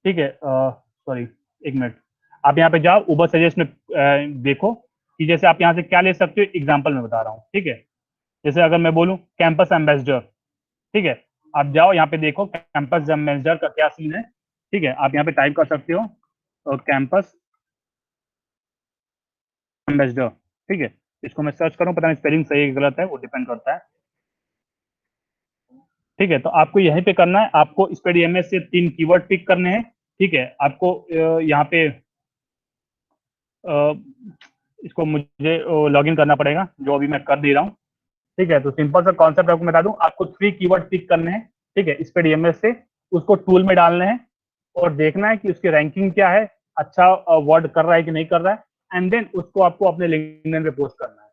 ठीक है, सॉरी, एक मिनट, आप यहाँ पे जाओ उबर सजेस्ट में, देखो कि जैसे आप यहाँ से क्या ले सकते हो, एग्जाम्पल में बता रहा हूँ, ठीक है। जैसे अगर मैं बोलूँ कैंपस एम्बेसडर, ठीक है, आप जाओ यहाँ पे देखो कैंपस एम्बेसडर का क्या सीन है, ठीक है, आप यहाँ पे टाइप कर सकते हो कैंपस एम्बेसडर, ठीक है। इसको मैं सर्च करूँ, पता नहीं स्पेलिंग सही है गलत है, वो डिपेंड करता है, ठीक है। तो आपको यहीं पे करना है, आपको इस पे डीएमएस से 3 कीवर्ड पिक करने हैं, ठीक है। आपको यहाँ पे इसको मुझे लॉग इन करना पड़ेगा, जो अभी मैं कर दे रहा हूँ, ठीक है। तो सिंपल सा कॉन्सेप्ट आपको बता दूं, आपको 3 कीवर्ड पिक करने हैं, ठीक है, इस पे डीएमएस से, उसको टूल में डालने हैं और देखना है कि उसकी रैंकिंग क्या है, अच्छा वर्ड कर रहा है कि नहीं कर रहा है, एंड देन उसको आपको अपने लिंक्डइन पे पोस्ट करना है।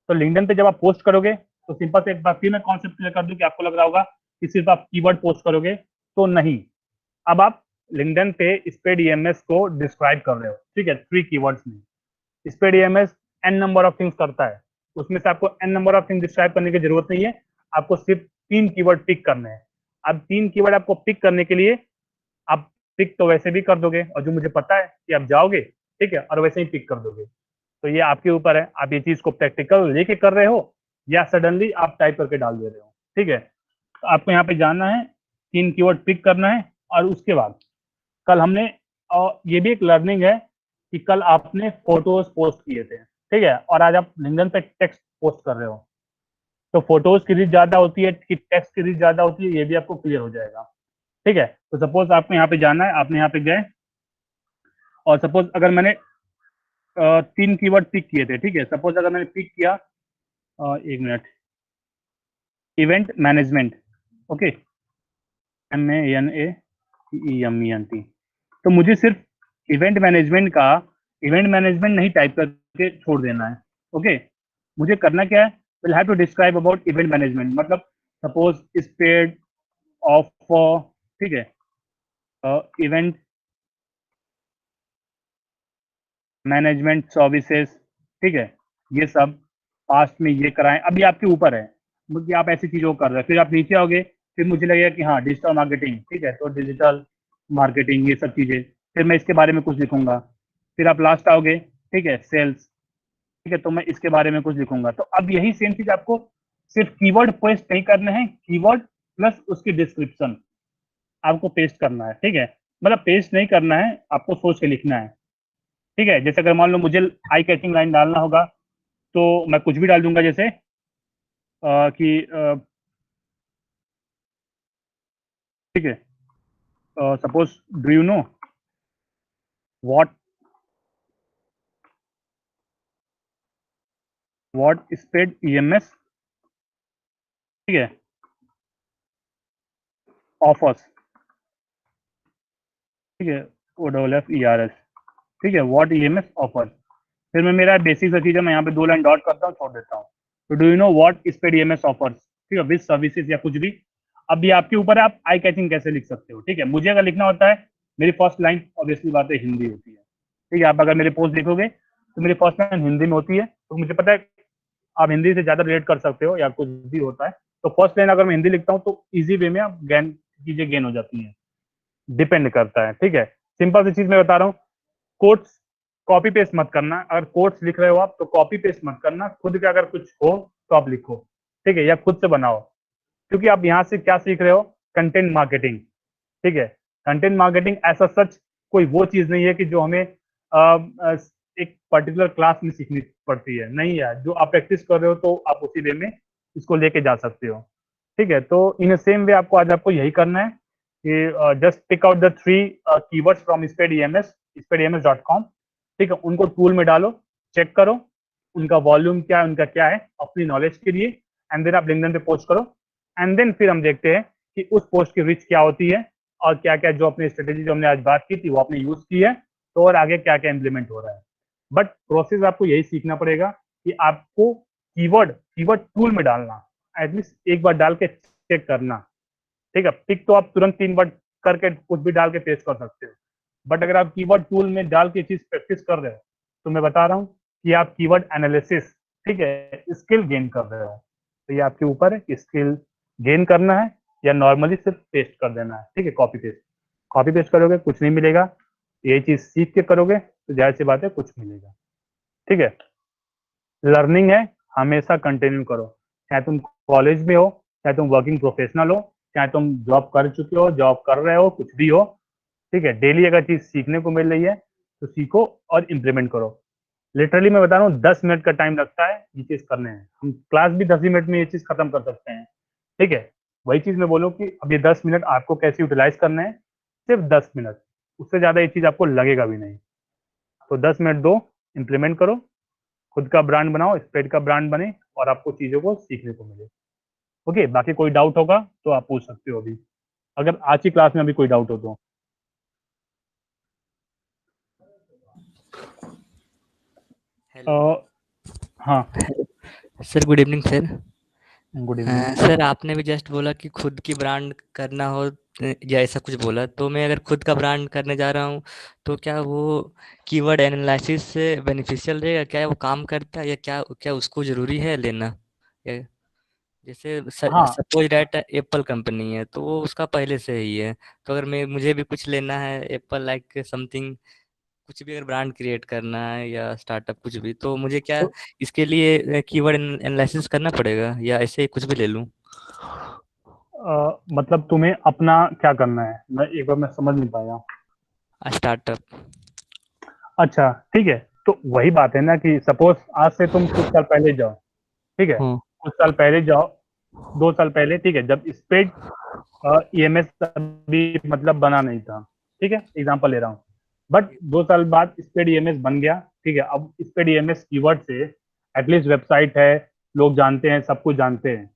तो लिंक्डइन पे जब आप पोस्ट करोगे, तो सिंपल से एक बार फिर मैं कॉन्सेप्ट क्लियर कर दूं कि आपको लग रहा होगा कि सिर्फ आप कीवर्ड पोस्ट करोगे, तो नहीं। अब आप लिंक्डइन पे इस पे डीएमएस को डिस्क्राइब कर रहे हो, ठीक है, 3 कीवर्ड्स में। इस पे DMS n number of things करता है, उसमें से आपको n number of thing describe करने की जरूरत नहीं है, आपको सिर्फ 3 कीवर्ड पिक करने हैं। अब 3 कीवर्ड आपको पिक करने के लिए आप पिक तो वैसे भी कर दोगे, और जो मुझे पता है कि आप जाओगे, ठीक है, और वैसे ही पिक कर दोगे। तो ये आपके ऊपर है, आप ये चीज को प्रैक्टिकल लेके कर रहे हो या सडनली आप टाइप करके डाल दे रहे हो, ठीक है। तो आपको यहाँ पे जाना है, 3 कीवर्ड पिक करना है, और उसके बाद कल हमने, और ये भी एक लर्निंग है कि कल आपने फोटोज पोस्ट किए थे, ठीक है, और आज आप लिंक्डइन पे टेक्स्ट पोस्ट कर रहे हो, तो फोटोज की रीच ज्यादा होती है कि टेक्स्ट की रीच ज्यादा होती है, ये भी आपको क्लियर हो जाएगा, ठीक है। तो सपोज आपको यहाँ पे जाना है, आपने यहाँ पे गए, और सपोज अगर मैंने 3 कीवर्ड पिक किए थे, ठीक है, सपोज अगर मैंने पिक किया, एक minute, event management, okay, MANATEMENT, तो मुझे सिर्फ इवेंट मैनेजमेंट नहीं टाइप करके छोड़ देना है, ओके। मुझे करना क्या है, will have to describe about event management, मतलब सपोज स्पेड ऑफ, ठीक है, इवेंट मैनेजमेंट सर्विसेज, ठीक है, ये सब पास्ट में ये कराएं, अभी आपके ऊपर है कि आप ऐसी चीजों को कर रहे हैं। फिर आप नीचे आओगे, फिर मुझे लगेगा कि हाँ डिजिटल मार्केटिंग, ठीक है, तो डिजिटल मार्केटिंग ये सब चीजें, फिर मैं इसके बारे में कुछ लिखूंगा। फिर आप लास्ट आओगे, ठीक है, सेल्स, ठीक है, तो मैं इसके बारे में कुछ लिखूंगा। तो अब यही सेम चीज आपको सिर्फ कीवर्ड पेस्ट नहीं करना है, कीवर्ड प्लस उसकी डिस्क्रिप्शन आपको पेस्ट करना है, ठीक है, मतलब पेस्ट नहीं करना है, आपको सोच के लिखना है, ठीक है। जैसे अगर मान लो मुझे आई कैचिंग लाइन डालना होगा, तो मैं कुछ भी डाल दूंगा, जैसे कि ठीक है, suppose do you know what Sped EMS, ठीक है, ऑफर्स, ठीक है, OFFERS, ठीक है, व्हाट ईएमएस ऑफर्स। फिर मैं मेरा बेसिक सा चीज है, मैं यहाँ पे 2 लाइन डॉट करता हूँ, छोड़ देता हूँ। तो do you know what Sped EMS offers, ठीक है, विद सर्विसेज या कुछ भी। अब ये आपके ऊपर है, आप आई कैचिंग कैसे लिख सकते हो, ठीक है। मुझे अगर लिखना होता है, मेरी फर्स्ट लाइन ऑब्वियसली बात है हिंदी होती है, ठीक है। आप अगर मेरे पोस्ट देखोगे तो मेरी फर्स्ट लाइन हिंदी में होती है, तो मुझे पता है आप हिंदी से ज्यादा रिलेट कर सकते हो या कुछ भी होता है, तो फर्स्ट लाइन अगर मैं हिंदी लिखता हूँ तो इजी वे में आप गेन चीजें गेन हो जाती हैं, डिपेंड करता है, ठीक है। सिंपल सी चीज मैं बता रहा हूँ, कोट्स कॉपी पेस्ट मत करना, अगर कोट्स लिख रहे हो आप तो कॉपी पेस्ट मत करना, खुद का अगर कुछ हो तो आप लिखो, ठीक है, या खुद से बनाओ, क्योंकि आप यहाँ से क्या सीख रहे हो, कंटेंट मार्केटिंग, ठीक है। कंटेंट मार्केटिंग ऐसा सच कोई वो चीज नहीं है कि जो हमें एक पर्टिकुलर क्लास में सीखनी पड़ती है, नहीं है, जो आप प्रैक्टिस कर रहे हो तो आप उसी वे में इसको लेके जा सकते हो, ठीक है। तो इन सेम वे आपको आज आपको यही करना है कि just pick out the 3 keywords from spedems.com, ठीक है, उनको टूल में डालो, चेक करो उनका वॉल्यूम क्या है, उनका क्या है, अपनी नॉलेज के लिए, एंड देन आप लिंक्डइन पे पोस्ट करो, एंड देन फिर हम देखते हैं कि उस पोस्ट की रीच क्या होती है और क्या क्या जो अपनी स्ट्रेटेजी जो हमने आज बात की थी वो आपने यूज की है, तो और आगे क्या क्या इंप्लीमेंट हो रहा है। बट प्रोसेस आपको यही सीखना पड़ेगा कि आपको कीवर्ड कीवर्ड टूल में डालना, एटलीस्ट एक बार डाल के चेक करना। ठीक है, पिक तो आप तुरंत 3 बार करके कुछ भी डाल के पेस्ट कर सकते हो, बट अगर आप कीवर्ड टूल में डाल के चीज प्रैक्टिस कर रहे हो तो मैं बता रहा हूँ कि आप कीवर्ड एनालिसिस, ठीक है, स्किल गेन कर रहे हो। तो ये आपके ऊपर है कि स्किल गेन करना है या नॉर्मली सिर्फ पेस्ट कर देना है। ठीक है, कॉपी पेस्ट करोगे कुछ नहीं मिलेगा, ये चीज सीख के करोगे तो जाहिर सी बात है कुछ मिलेगा। ठीक है, लर्निंग है, हमेशा कंटिन्यू करो, चाहे तुम कॉलेज में हो, चाहे तुम वर्किंग प्रोफेशनल हो, चाहे तुम जॉब कर चुके हो, जॉब कर रहे हो, कुछ भी हो। ठीक है, डेली अगर चीज सीखने को मिल रही है तो सीखो और इम्प्लीमेंट करो। लिटरली मैं बता रहा हूँ 10 मिनट का टाइम लगता है ये चीज करने में, हम क्लास भी 10 ही मिनट में ये चीज खत्म कर सकते हैं। ठीक है, वही चीज मैं बोलूँ कि अब ये 10 मिनट आपको कैसे यूटिलाइज करने हैं, सिर्फ 10 मिनट, उससे ज्यादा ये चीज आपको लगेगा भी नहीं। तो 10 मिनट दो, इम्प्लीमेंट करो, खुद का ब्रांड बनाओ, स्प्रेड का ब्रांड बने और आपको चीजों को सीखने को मिले। ओके, बाकी कोई डाउट होगा तो आप पूछ सकते हो अभी, अगर आज की क्लास में अभी कोई डाउट हो तो। हेलो हाँ, sir, good evening sir. Good evening. Sir, आपने भी जस्ट बोला कि खुद की ब्रांड करना हो या ऐसा कुछ बोला, तो मैं अगर खुद का ब्रांड करने जा रहा हूँ तो क्या वो कीवर्ड एनालिसिस से बेनिफिशियल रहेगा? क्या वो काम करता है या क्या क्या उसको ज़रूरी है लेना? या जैसे हाँ, सपोज डैट एप्पल कंपनी है तो वो उसका पहले से ही है, तो अगर मैं मुझे भी कुछ लेना है एप्पल लाइक समथिंग, कुछ भी अगर ब्रांड क्रिएट करना है या स्टार्टअप कुछ भी, तो मुझे क्या तो इसके लिए कीवर्ड एनालिसिस करना पड़ेगा या ऐसे ही कुछ भी ले लूँ? मतलब तुम्हें अपना क्या करना है, मैं एक बार मैं समझ नहीं पाया। स्टार्टअप। अच्छा, ठीक है, तो वही बात है ना कि सपोज आज से तुम कुछ साल पहले जाओ। ठीक है, हाँ। कुछ साल पहले जाओ, 2 साल पहले, ठीक है, जब स्पेड ईएमएस अभी मतलब बना नहीं था। ठीक है, एग्जांपल ले रहा हूँ, बट 2 साल बाद स्पेड ईएमएस बन गया। ठीक है, अब स्पेड ईएमएस कीवर्ड से एटलीस्ट वेबसाइट है, लोग जानते हैं, सब कुछ जानते हैं।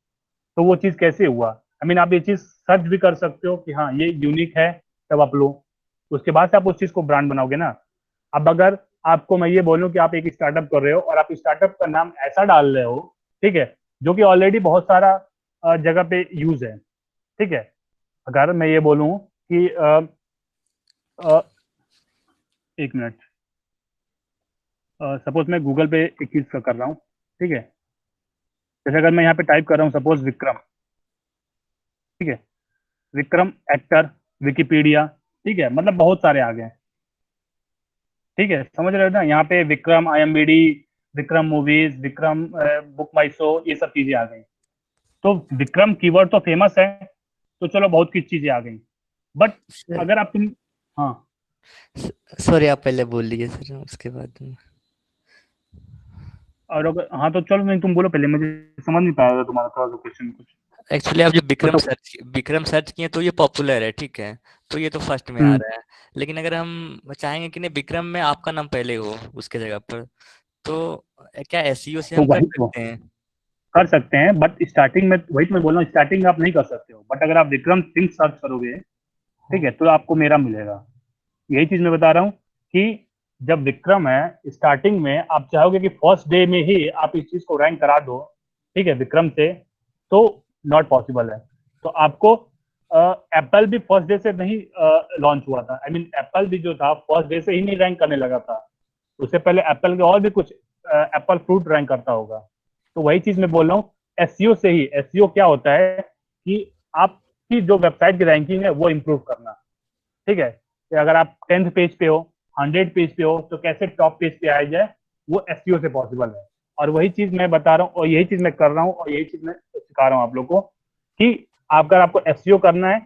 तो वो चीज कैसे हुआ, आई मीन आप ये चीज सर्च भी कर सकते हो कि हाँ ये यूनिक है, तब आप लो, उसके बाद से आप उस चीज को ब्रांड बनाओगे ना। अब अगर आपको मैं ये बोलूं कि आप एक स्टार्टअप कर रहे हो और आप स्टार्टअप का नाम ऐसा डाल रहे हो, ठीक है, जो कि ऑलरेडी बहुत सारा जगह पे यूज है। ठीक है, अगर मैं ये बोलूं कि अ, एक मिनट, सपोज मैं गूगल पे एक चीज का कर रहा हूँ। ठीक है, जैसे अगर मैं यहाँ पे टाइप कर रहा हूँ सपोज विक्रम, ठीक है, विक्रम एक्टर, विकिपीडिया, ठीक है, मतलब बहुत सारे आ गए। ठीक है, समझ रहे हो ना, यहाँ पे Vikram IMDb, Vikram movies, Vikram book my show, ये सब चीजें आ गई। तो विक्रम कीवर्ड तो फेमस है, तो चलो बहुत कुछ चीजें आ गई। बट सर, अगर आप तुम, हाँ, सॉरी आप पहले बोल लीजिए सर, उसके बाद और अगर हाँ तो चलो नहीं, तुम बोलो पहले, मुझे समझ नहीं पाया था तुम्हारा थोड़ा सा क्वेश्चन कुछ। एक्चुअली आप जो मतलब विक्रम सर्च किए तो ये पॉपुलर है, ठीक है, तो ये तो फर्स्ट में आ हम्म, रहा है। लेकिन अगर हम चाहेंगे कि नहीं विक्रम में आपका नाम पहले हो उसके जगह पर, तो क्या एसईओ से तो हम कर वही तो सकते हैं? कर सकते हैं, बट स्टार्टिंग में वही तो मैं बोल रहा हूँ, स्टार्टिंग आप नहीं कर सकते हो, बट अगर आप विक्रम सिंह सर्च करोगे, ठीक है, तो आपको मेरा मिलेगा। यही चीज मैं बता रहा हूँ कि जब विक्रम है, स्टार्टिंग में आप चाहोगे कि फर्स्ट डे में ही आप इस चीज को रैंक करा दो, ठीक है, विक्रम से, तो नॉट पॉसिबल है। तो आपको एप्पल भी फर्स्ट डे से नहीं लॉन्च हुआ था, आई मीन एप्पल भी जो था फर्स्ट डे से ही नहीं रैंक करने लगा था, उससे पहले एप्पल के और भी कुछ, एप्पल फ्रूट रैंक करता होगा। तो वही चीज मैं बोल रहा हूँ, एसईओ से ही, एसईओ क्या होता है कि आपकी जो वेबसाइट की रैंकिंग है वो इम्प्रूव करना। ठीक है, कि अगर आप 10th पेज पे हो, 100 पेज पे हो, तो कैसे टॉप पेज पे आ जाए, वो एसईओ से पॉसिबल है। और वही चीज मैं बता रहा हूँ और यही चीज मैं कर रहा हूँ और यही चीज मैं सिखा रहा हूँ आप लोगों को कि अगर आपको एसईओ करना है,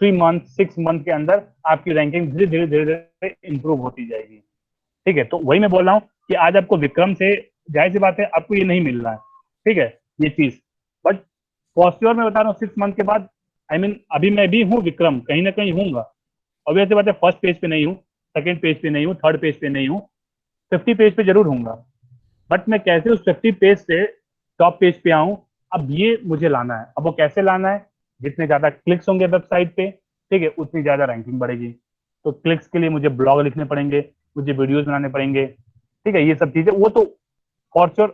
3 मंथ 6 मंथ के अंदर आपकी रैंकिंग धीरे धीरे धीरे धीरे इंप्रूव होती जाएगी। ठीक है, तो वही मैं बोल रहा हूँ कि आज आपको विक्रम से, जाहिर सी बात है आपको ये नहीं मिल रहा है, ठीक है, ये चीज, बट फॉर श्योर मैं बता रहा हूँ 6 मंथ के बाद, आई मीन अभी मैं भी हूँ विक्रम, कहीं ना कहीं हूँगा, ऑब्वियसली बात है, फर्स्ट पेज पे नहीं हूँ, सेकंड पेज पे नहीं हूँ, थर्ड पेज पे नहीं हूँ, 50 पेज पे जरूर हूँगा। बट मैं कैसे उस 50 पेज से टॉप पेज पे आऊँ, अब ये मुझे लाना है। अब वो कैसे लाना है? जितने ज्यादा क्लिक्स होंगे वेबसाइट पे, ठीक है, उतनी ज्यादा रैंकिंग बढ़ेगी। तो क्लिक्स के लिए मुझे ब्लॉग लिखने पड़ेंगे, मुझे वीडियोस बनाने पड़ेंगे, ठीक है, ये सब चीजें। वो तो फॉर श्योर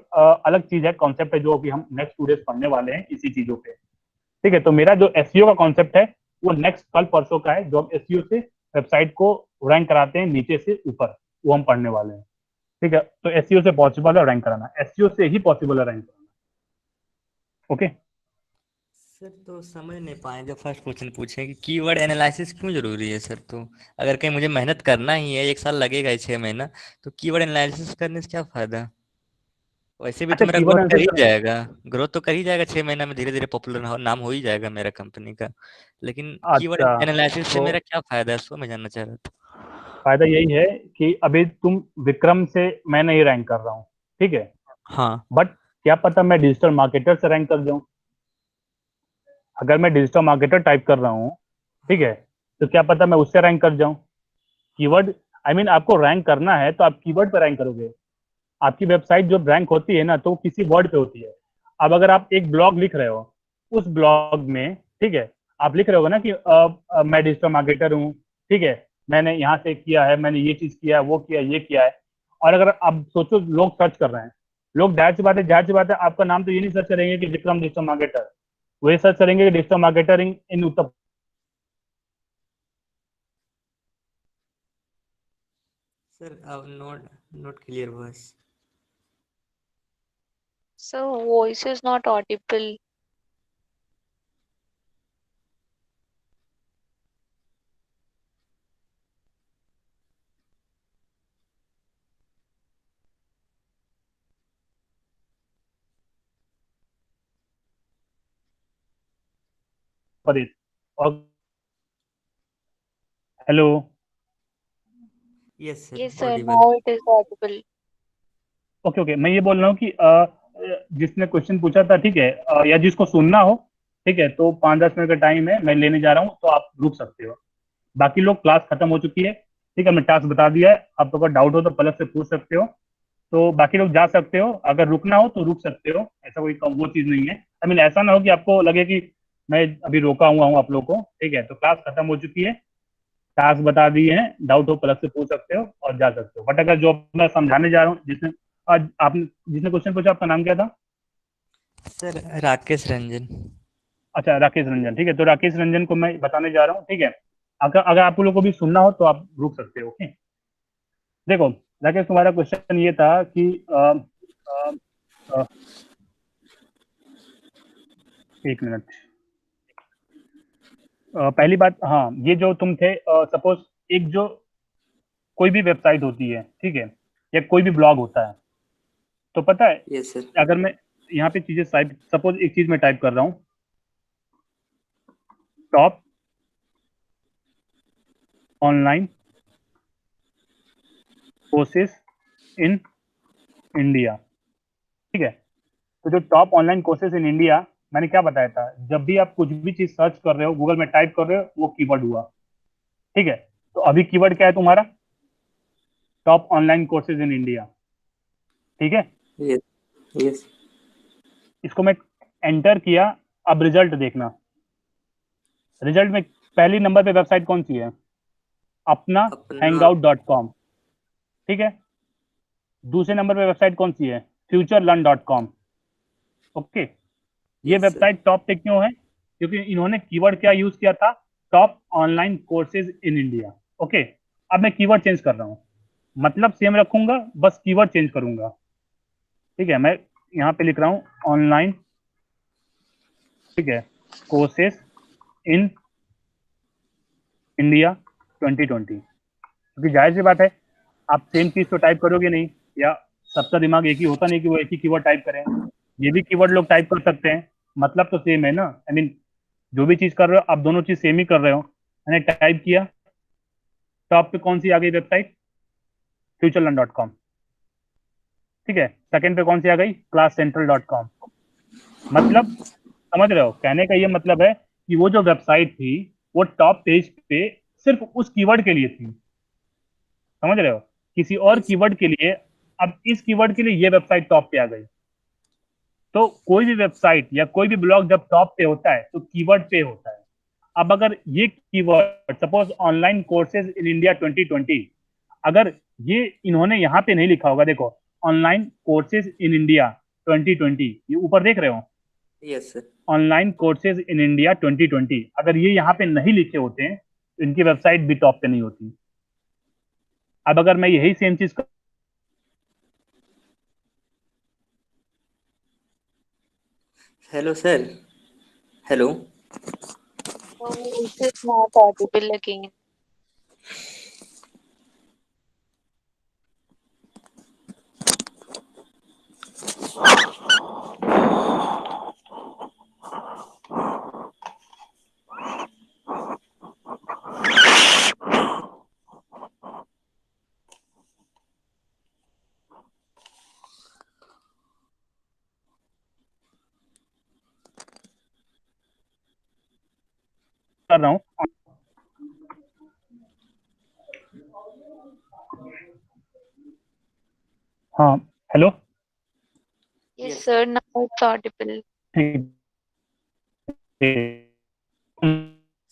अलग चीज है, कॉन्सेप्ट है, जो अभी हम नेक्स्ट 2 डेज पढ़ने वाले हैं इसी चीजों पे, ठीक है। तो मेरा जो एसईओ का कॉन्सेप्ट है वो नेक्स्ट कल परसों का है, जो हम एसईओ से वेबसाइट को रैंक कराते हैं नीचे से ऊपर, वो हम पढ़ने वाले हैं, ठीक है। तो एसईओ से पॉसिबल है रैंक कराना, एसईओ से ही पॉसिबल है रैंक कराना। ओके। सर तो समझ नहीं पाए जब फर्स्ट क्वेश्चन पूछे कि कीवर्ड एनालिसिस क्यों जरूरी है सर। तो अगर कहीं मुझे मेहनत करना ही है, 1 साल लगेगा ही 6 महीना, तो कीवर्ड एनालिसिस करने से क्या फायदा? वैसे भी तो अच्छा, मेरा कीवर्ड ग्रोथ कर ही एनालिसिस। जाएगा। ग्रोथ तो कर ही जाएगा 6 महीना में, धीरे धीरे पॉपुलर नाम हो ही जाएगा मेरा कंपनी का। लेकिन कीवर्ड अच्छा, एनालिसिस से तो मेरा क्या फायदा है, उसको मैं जानना चाह रहा था। फायदा यही है कि अभी तुम विक्रम से मैं नहीं रैंक कर रहा हूँ, ठीक है, हाँ। बट क्या पता मैं डिजिटल मार्केटर से रैंक कर जाऊं। अगर मैं डिजिटल मार्केटर टाइप कर रहा हूँ, ठीक है, तो क्या पता मैं उससे रैंक कर जाऊं। कीवर्ड, आई मीन, आपको रैंक करना है तो आप कीवर्ड पर रैंक करोगे। आपकी वेबसाइट जो रैंक होती है ना, तो वो किसी वर्ड पे होती है। अब अगर आप एक ब्लॉग लिख रहे हो, उस ब्लॉग में, ठीक है, आप लिख रहे हो ना कि मैं डिजिटल मार्केटर हूँ, ठीक है, मैंने यहाँ से किया है, मैंने ये चीज किया है, वो किया, ये किया है। और अगर आप सोचो लोग सर्च कर रहे हैं, लोग जाहिर सी बात है आपका नाम तो ये नहीं सर्च करेंगे कि विक्रम डिजिटल मार्केटर, वो ये सर्च करेंगे कि डिजिटल मार्केटर इन उत्तर। सर अब not not clear voice. So voice is not audible. और hello. Yes sir, Yes, sir. Audible. Now it is audible. Okay okay, मैं ये बोल रहा हूँ कि जिसने क्वेश्चन पूछा था, ठीक है, या जिसको सुनना हो, ठीक है, तो 5-10 मिनट का टाइम है, मैं लेने जा रहा हूँ, तो आप रुक सकते हो। बाकी लोग, क्लास खत्म हो चुकी है, ठीक है, मैं टास्क बता दिया है, आपको अगर डाउट हो तो पलक से पूछ सकते हो। तो बाकी लोग जा सकते हो, अगर रुकना हो तो रुक सकते हो, ऐसा कोई वो चीज़ नहीं है। आई मीन, ऐसा ना हो कि आपको लगे कि मैं अभी रोका हुआ हूँ आप लोग को, ठीक है। तो क्लास खत्म हो चुकी है, टास्क बता दिए हैं, डाउट हो पलक से पूछ सकते हो और जा सकते हो। बट अगर जो मैं समझाने जा रहा हूँ, जिसने आज आपने जिसने क्वेश्चन पूछा, आपका नाम क्या था? सर राकेश रंजन। अच्छा, राकेश रंजन, ठीक है। तो राकेश रंजन को मैं बताने जा रहा हूँ, ठीक है। अगर अगर आप लोगों को भी सुनना हो तो आप रुक सकते हो, ओके। देखो राकेश, तुम्हारा क्वेश्चन ये था कि अ, अ, एक मिनट। पहली बात, हाँ, ये जो तुम थे, सपोज एक जो कोई भी वेबसाइट होती है, ठीक है, या कोई भी ब्लॉग होता है, तो पता है, यस सर। अगर मैं यहाँ पे चीजें टाइप, सपोज एक चीज मैं टाइप कर रहा हूँ, top online courses in India, ठीक है। तो जो top online courses in India, मैंने क्या बताया था, जब भी आप कुछ भी चीज सर्च कर रहे हो, गूगल में टाइप कर रहे हो, वो कीवर्ड हुआ, ठीक है। तो अभी कीवर्ड क्या है तुम्हारा? Top online courses in India, ठीक है। यस। यस। इसको मैं एंटर किया। अब रिजल्ट देखना, रिजल्ट में पहली नंबर पे वेबसाइट कौन सी है? अपना अपना। hangout.com, ठीक है। दूसरे नंबर पे वेबसाइट कौन सी है? futurelearn.com, okay. ये यस सर। वेबसाइट टॉप पे क्यों है? क्योंकि इन्होंने कीवर्ड क्या यूज किया था? Top online courses in India, okay. अब मैं कीवर्ड चेंज कर रहा हूँ, मतलब सेम रखूंगा, बस कीवर्ड चेंज करूंगा, ठीक है। मैं यहाँ पे लिख रहा हूँ ऑनलाइन, ठीक है, कोर्सेज इन इंडिया 2020, क्योंकि जाहिर सी बात है, आप सेम चीज तो टाइप करोगे नहीं, या सबका दिमाग एक ही होता नहीं कि वो एक ही कीवर्ड टाइप करें। ये भी कीवर्ड लोग टाइप कर सकते हैं, मतलब तो सेम है ना। आई मीन, जो भी चीज कर रहे हो आप, दोनों चीज सेम ही कर रहे हो। मैंने टाइप किया, टॉप पे कौन सी आ गई वेबसाइट? futurelearn.com, ठीक है। सेकंड पे कौन सी आ गई? classcentral.com। मतलब, समझ रहे हो, कहने का ये मतलब है कि वो जो वेबसाइट थी, वो टॉप पेज पे सिर्फ उस कीवर्ड के लिए थी, समझ रहे हो, किसी और यस। कीवर्ड के लिए। अब इस कीवर्ड के लिए ये वेबसाइट टॉप पे आ गई, तो कोई भी वेबसाइट या कोई भी ब्लॉग जब टॉप पे होता है तो कीवर्ड पे होता है। अब अगर ये keyword suppose online courses in India 2020, अगर ये इन्होंने यहाँ पे नहीं लिखा होगा, देखो ऑनलाइन कोर्सेज इन इंडिया 2020, ये ऊपर देख रहे हो, yes sir. Online courses in India 2020, अगर ये यहाँ पे नहीं लिखे होते हैं तो इनकी वेबसाइट भी टॉप पे नहीं होती। अब अगर मैं यही सेम चीज hello sir. Hello. Oh, it is not audible again. कर रहा हूँ। हाँ, hello. Yes, yes sir. Now it's audible.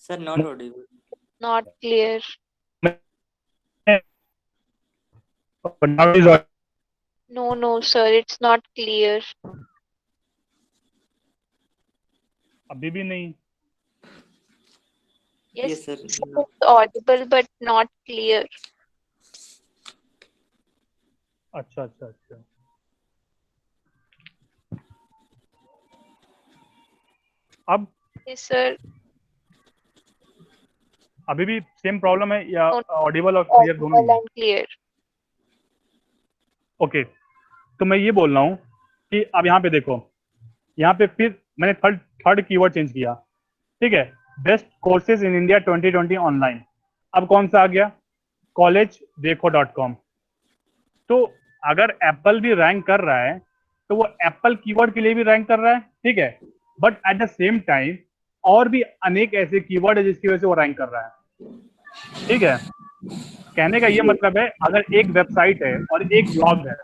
Sir, not Audible. Not clear. No, no, sir. It's not clear. अभी भी नहीं। Yes, yes sir. it's audible but not clear. अच्छा अच्छा अच्छा, अब Yes, sir. अभी भी सेम प्रॉब्लम है या No, ऑडिबल और क्लियर दोनों ही audible है? and clear. ओके, तो मैं ये बोल रहा हूँ कि अब यहाँ पे देखो, यहाँ पे फिर मैंने थर्ड थर्ड कीवर्ड चेंज किया, ठीक है, best courses in India 2020 online. अब कौन सा आ गया? कॉलेज देखो .com। तो अगर एप्पल भी रैंक कर रहा है तो वो एप्पल कीवर्ड के लिए भी रैंक कर रहा है, ठीक है, but at the same time और भी अनेक ऐसे कीवर्ड है जिसकी वजह से वो रैंक कर रहा है, ठीक है। कहने का ये मतलब है, अगर एक वेबसाइट है और एक ब्लॉग है,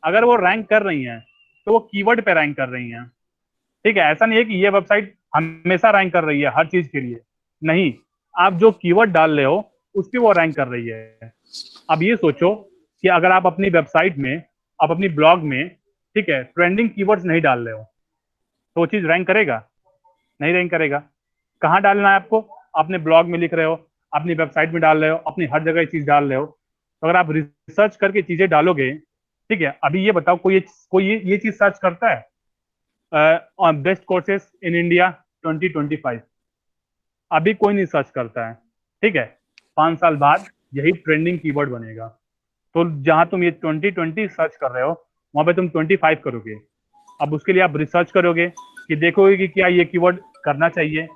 अगर वो रैंक कर रही हैं तो वो कीवर्ड पे रैंक कर रही हैं, ठीक है। ऐसा नहीं है कि ये वेबसाइट हमेशा रैंक कर रही है हर चीज के लिए, नहीं, आप जो कीवर्ड डाल रहे हो उस पे वो रैंक कर रही है। अब ये सोचो कि अगर आप अपनी वेबसाइट में, आप अपनी ब्लॉग में, ठीक है, ट्रेंडिंग कीवर्ड्स नहीं डाल रहे हो तो वो चीज रैंक करेगा? नहीं रैंक करेगा। कहाँ डालना है आपको? अपने ब्लॉग में लिख रहे हो, अपनी वेबसाइट में डाल रहे हो, अपनी हर जगह ये चीज डाल रहे हो, तो अगर आप रिसर्च करके चीजें डालोगे, ठीक है। अभी ये बताओ, कोई ये चीज सर्च करता है on best courses in India 2025? अभी कोई नहीं सर्च करता है, ठीक है। 5 साल बाद यही ट्रेंडिंग कीवर्ड बनेगा। तो जहां तुम ये 2020 सर्च कर रहे हो वहां पे तुम 25 करोगे। अब उसके लिए आप रिसर्च करोगे कि देखोगे कि क्या ये कीवर्ड करना चाहिए,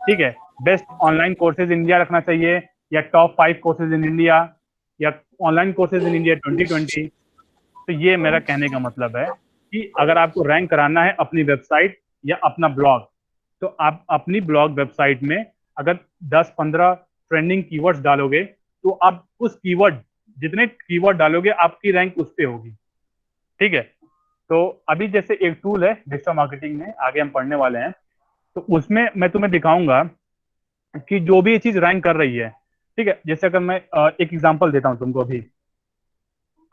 ठीक है। बेस्ट ऑनलाइन कोर्सेज इंडिया रखना चाहिए या टॉप 5 कोर्सेज इन इंडिया या ऑनलाइन कोर्सेज इन इंडिया 2020। तो ये मेरा कहने का मतलब है कि अगर आपको रैंक कराना है अपनी वेबसाइट या अपना ब्लॉग, तो आप अपनी ब्लॉग वेबसाइट में अगर 10-15 ट्रेंडिंग कीवर्ड्स डालोगे तो आप उस कीवर्ड, जितने कीवर्ड डालोगे आपकी रैंक उस पे होगी, ठीक है। तो अभी जैसे एक टूल है डिजिटल मार्केटिंग में, आगे हम पढ़ने वाले हैं, तो उसमें मैं तुम्हें दिखाऊंगा कि जो भी ये चीज रैंक कर रही है, ठीक है। जैसे अगर मैं एक एग्जांपल देता हूँ तुमको अभी,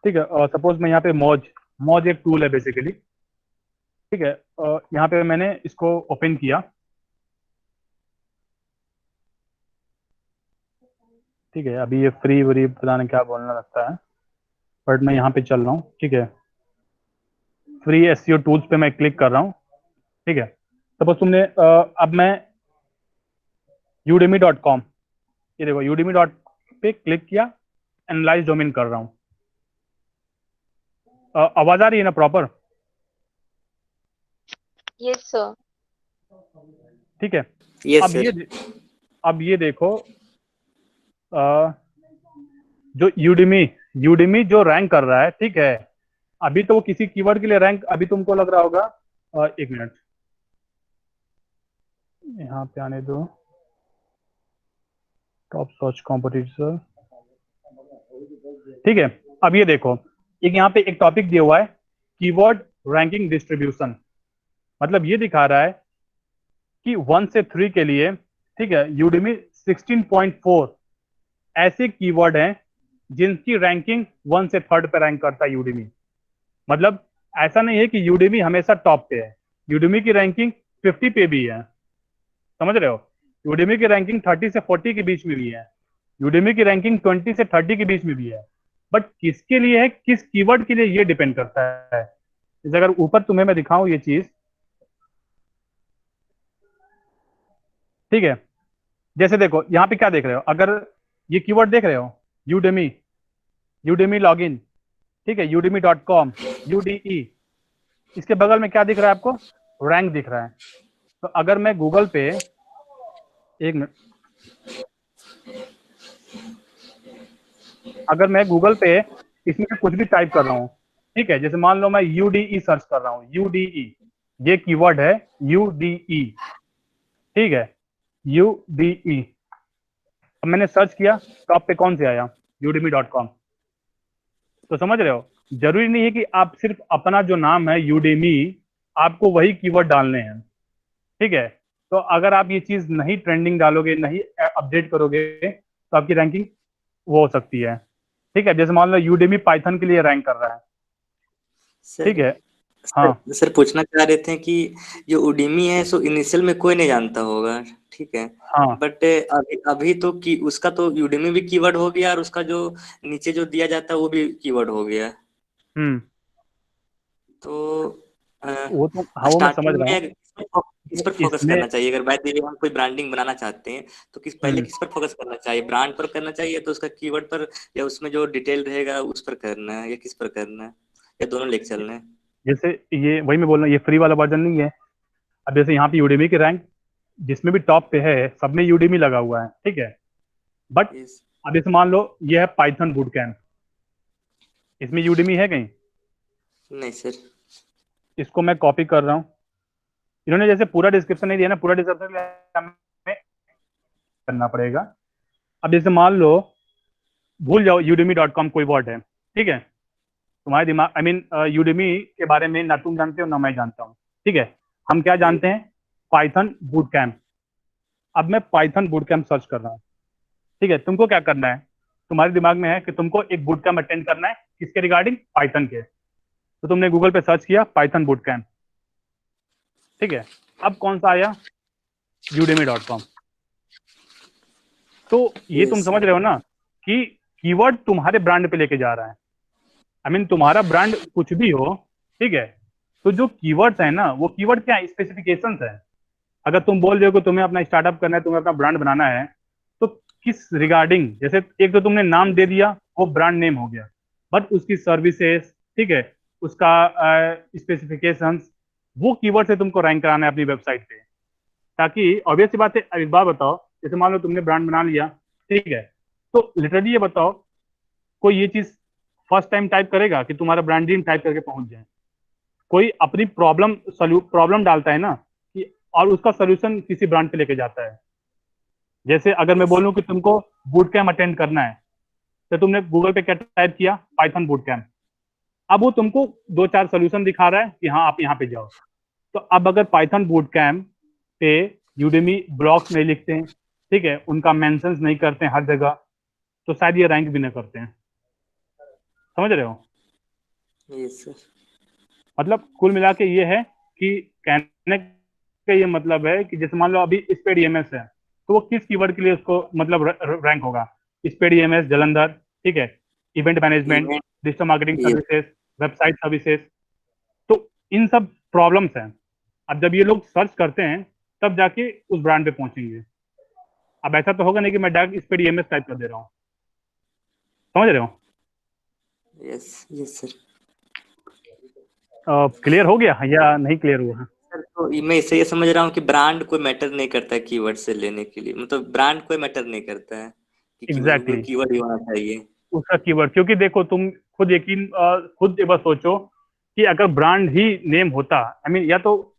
ठीक है, सपोज मैं यहाँ पे मौज मौज एक टूल है बेसिकली, ठीक है। यहाँ पे मैंने इसको ओपन किया, ठीक है। अभी ये फ्री वरी पता नहीं क्या बोलना लगता है, बट मैं यहाँ पे चल रहा हूँ, ठीक है। फ्री एसईओ टूल्स पे मैं क्लिक कर रहा हूँ, ठीक है। सपोज तुमने अब मैं udemy.com, ये देखो udemy पे क्लिक किया, एनालाइज डोमेन कर रहा हूँ। आवाज आ रही है ना प्रॉपर? Yes, sir. ठीक है। यस अब सर। अब ये देखो, अ, जो यूडिमी जो रैंक कर रहा है, ठीक है, अभी तो वो किसी कीवर्ड के लिए रैंक, अभी तुमको लग रहा होगा, एक मिनट यहाँ पे आने दो, टॉप सर्च कॉम्पिटिटर, ठीक है। अब ये देखो, एक यहाँ पे एक टॉपिक दिया हुआ है, कीवर्ड रैंकिंग डिस्ट्रीब्यूशन, मतलब ये दिखा रहा है कि 1 से 3 के लिए, ठीक है, यूडेमी 16.4 ऐसे कीवर्ड हैं जिनकी रैंकिंग 1 से 3 पे रैंक करता है यूडेमी। मतलब ऐसा नहीं है कि यूडेमी हमेशा टॉप पे है, यूडेमी की रैंकिंग 50 पे भी है, समझ रहे हो? यूडेमी की रैंकिंग 30 से 40 के बीच में भी है, यूडेमी की रैंकिंग 20 से 30 के बीच में भी है। बट किसके लिए है, किस कीवर्ड के लिए, ये डिपेंड करता है। जैसे अगर ऊपर तुम्हें मैं दिखाऊं ये चीज, ठीक है, जैसे देखो यहाँ पे क्या देख रहे हो, अगर ये कीवर्ड देख रहे हो, यूडेमी, यूडेमी लॉगिन, ठीक है, udemy.com, यूडीई, इसके बगल में क्या दिख रहा है आपको, रैंक दिख रहा है। तो अगर मैं गूगल पे, एक मिनट, अगर मैं गूगल पे इसमें कुछ भी टाइप कर रहा हूँ, ठीक है, जैसे मान लो मैं यूडीई सर्च कर रहा हूँ, यूडीई, ये कीवर्ड है यूडीई, ठीक है, यूडीई। अब मैंने सर्च किया, टॉप पे कौन से आया, udemy.com। तो समझ रहे हो, जरूरी नहीं है कि आप सिर्फ अपना जो नाम है यूडेमी, आपको वही कीवर्ड डालने हैं, ठीक है। तो अगर आप ये चीज नहीं ट्रेंडिंग डालोगे, नहीं अपडेट करोगे, तो आपकी रैंकिंग वो हो सकती है, ठीक है। जैसे मान लो यूडेमी पाइथन के लिए रैंक कर रहा है, ठीक सर है। हाँ, सर पूछना चाह रहे थे कि जो उडीमी है सो इनिशियल में कोई नहीं जानता होगा, ठीक है, हाँ, बट अभी अभी तो कि उसका तो यूडेमी भी कीवर्ड हो गया और उसका जो नीचे जो दिया जाता है वो भी कीवर्ड हो गया। हम्म, तो वो तो, हाँ, वो मैं समझ स्टार्टिंग रहा हूँ। में किस पर फोकस इसमें करना चाहिए? अगर बाय द वे हम कोई ब्रांडिंग बनाना चाहते हैं तो पहले हम्म, किस पर फोकस करना चाहिए? ब्रांड पर करना चाहिए तो उसका कीवर्ड पर, या उसमें जो डिटेल रहेगा उस पर करना है, या किस पर करना है, या दोनों लेके चलना है? जैसे ये वही मैं बोल रहा हूँ, ये फ्री वाला वर्जन नहीं है। अब जैसे यहाँ पे यूडेमी की रैंक जिसमें भी टॉप पे है, सब में यूडेमी लगा हुआ है, ठीक है। But Yes. अब जैसे मान लो ये है पाइथन बूट कैम्प, इसमें यूडेमी है कहीं? नहीं सर। इसको मैं कॉपी कर रहा हूँ, इन्होंने जैसे पूरा डिस्क्रिप्शन नहीं दिया ना, पूरा डिस्क्रिप्शन हमें करना पड़ेगा। अब जैसे मान लो, भूल जाओ udemy.com कोई वर्ड है, ठीक है, तुम्हारे दिमाग, आई मीन यूडेमी के बारे में ना तुम जानते हो ना मैं जानता हूँ, ठीक है। हम क्या जानते हैं, पाइथन बूट कैम्प। अब मैं पाइथन बूट कैम्प सर्च कर रहा हूँ, ठीक है। तुमको क्या करना है, तुम्हारे दिमाग में है कि तुमको एक बूट कैम्प अटेंड करना है, किसके रिगार्डिंग, पाइथन के। तो तुमने गूगल पे सर्च किया पाइथन बूट कैम्प, ठीक है। अब कौन सा आया, udemy.com। तो ये तुम Yes. समझ रहे हो ना कि कीवर्ड तुम्हारे ब्रांड पे लेके जा रहा है। आई मीन तुम्हारा ब्रांड कुछ भी हो, ठीक है, तो जो कीवर्ड्स है ना, वो कीवर्ड क्या है, स्पेसिफिकेशंस है। अगर तुम बोल रहे हो कि तुम्हें अपना स्टार्टअप करना है, तुम्हें अपना ब्रांड बनाना है, तो किस रिगार्डिंग, जैसे एक तो तुमने नाम दे दिया, वो ब्रांड नेम हो गया, बट उसकी सर्विसेज, ठीक है, उसका स्पेसिफिकेशंस, वो कीवर्ड से तुमको रैंक कराना है अपनी वेबसाइट पे। ताकि ऑब्वियस सी बात है, एक बात बताओ, जैसे मान लो तुमने ब्रांड बना लिया, ठीक है, तो लिटरली ये बताओ, कोई ये चीज फर्स्ट टाइम टाइप करेगा कि तुम्हारा ब्रांड नेम टाइप करके पहुंच जाए? कोई अपनी प्रॉब्लम डालता है ना, कि और उसका सोल्यूशन किसी ब्रांड पे लेके जाता है। जैसे अगर मैं Yes. बोलूं कि तुमको बूट कैम्प अटेंड करना है, तो तुमने गूगल पे क्या टाइप किया, पाइथन बूट कैम्प। अब वो तुमको दो चार सोल्यूशन दिखा रहा है कि हाँ आप यहाँ पे जाओ। तो अब अगर पाइथन बूट कैम्प पे यूडेमी ब्लॉग्स नहीं लिखते हैं, ठीक है, उनका मेंशंस नहीं करते हैं हर जगह, तो शायद ये रैंक भी नहीं करते हैं, समझ रहे हो? Yes, sir. मतलब कुल मिला के ये है कि कहने का ये मतलब है कि जैसे मान लो अभी स्पेड ईएमएस है, तो वो किस कीवर्ड के लिए उसको मतलब रैंक होगा, स्पेड ईएमएस जलंधर, ठीक है, event management, Event. Digital marketing Yes. Services, website services. तो इन सब प्रॉब्लम्स हैं। अब जब ये लोग सर्च करते हैं, तब जाके उस ब्रांड पे पहुंचेंगे। अब ऐसा तो होगा नहीं कि मैं डायरेक्ट स्पेड ईएमएस टाइप कर दे रहा हूँ, समझ रहे हो? Yes. Yes, sir. क्लियर हो गया या नहीं क्लियर हुआ? सर तो मैं इससे ये समझ रहा हूँ कि ब्रांड कोई मैटर नहीं करता है कीवर्ड से लेने के लिए, मतलब ब्रांड कोई मैटर नहीं करता है कि वो एग्जैक्टली, कीवर्ड ही होना चाहिए। उसका कीवर्ड, क्योंकि देखो तुम खुद एक बार सोचो कि अगर ब्रांड ही नेम होता, आई मीन, या तो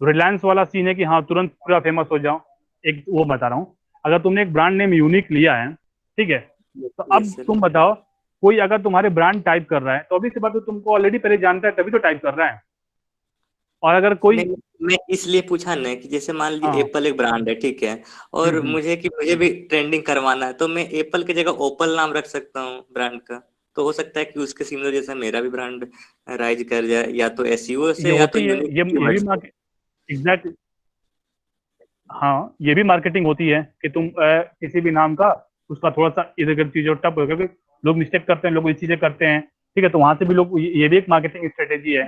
रिलायंस वाला सीन है कि हाँ तुरंत पूरा फेमस हो जाओ, एक वो बता रहा हूँ। अगर तुमने एक ब्रांड नेम यूनिक लिया है, ठीक है, तो यस अब सर। तुम बताओ कोई अगर तुम्हारे ब्रांड टाइप कर रहा है तो ऑब्वियस सी बात है तुमको ऑलरेडी पहले जानता है तभी तो टाइप कर रहा है। और अगर कोई नहीं, मैं इसलिए पूछा ना कि जैसे मान लीजिए हाँ एप्पल एक ब्रांड है, ठीक है, और मुझे भी ट्रेंडिंग करवाना है, तो मैं एप्पल की जगह ओपल नाम रख सकता हूँ ब्रांड का। तो हो सकता है कि उसके सिमिलर जैसा मेरा भी ब्रांड राइज कर जाए, या तो एसईओ ये से या तो होती है, यूनिक ये भी कीवर्ड से। मार्केट एग्जैक्ट हाँ ये भी मार्केटिंग होती है कि तुम किसी भी नाम का उसका थोड़ा सा इधर उधर चीजें टप हो, क्योंकि लोग मिस्टेक करते हैं, लोग ये चीजें करते हैं। ठीक है, तो वहां से भी लोग ये भी एक मार्केटिंग स्ट्रेटेजी है।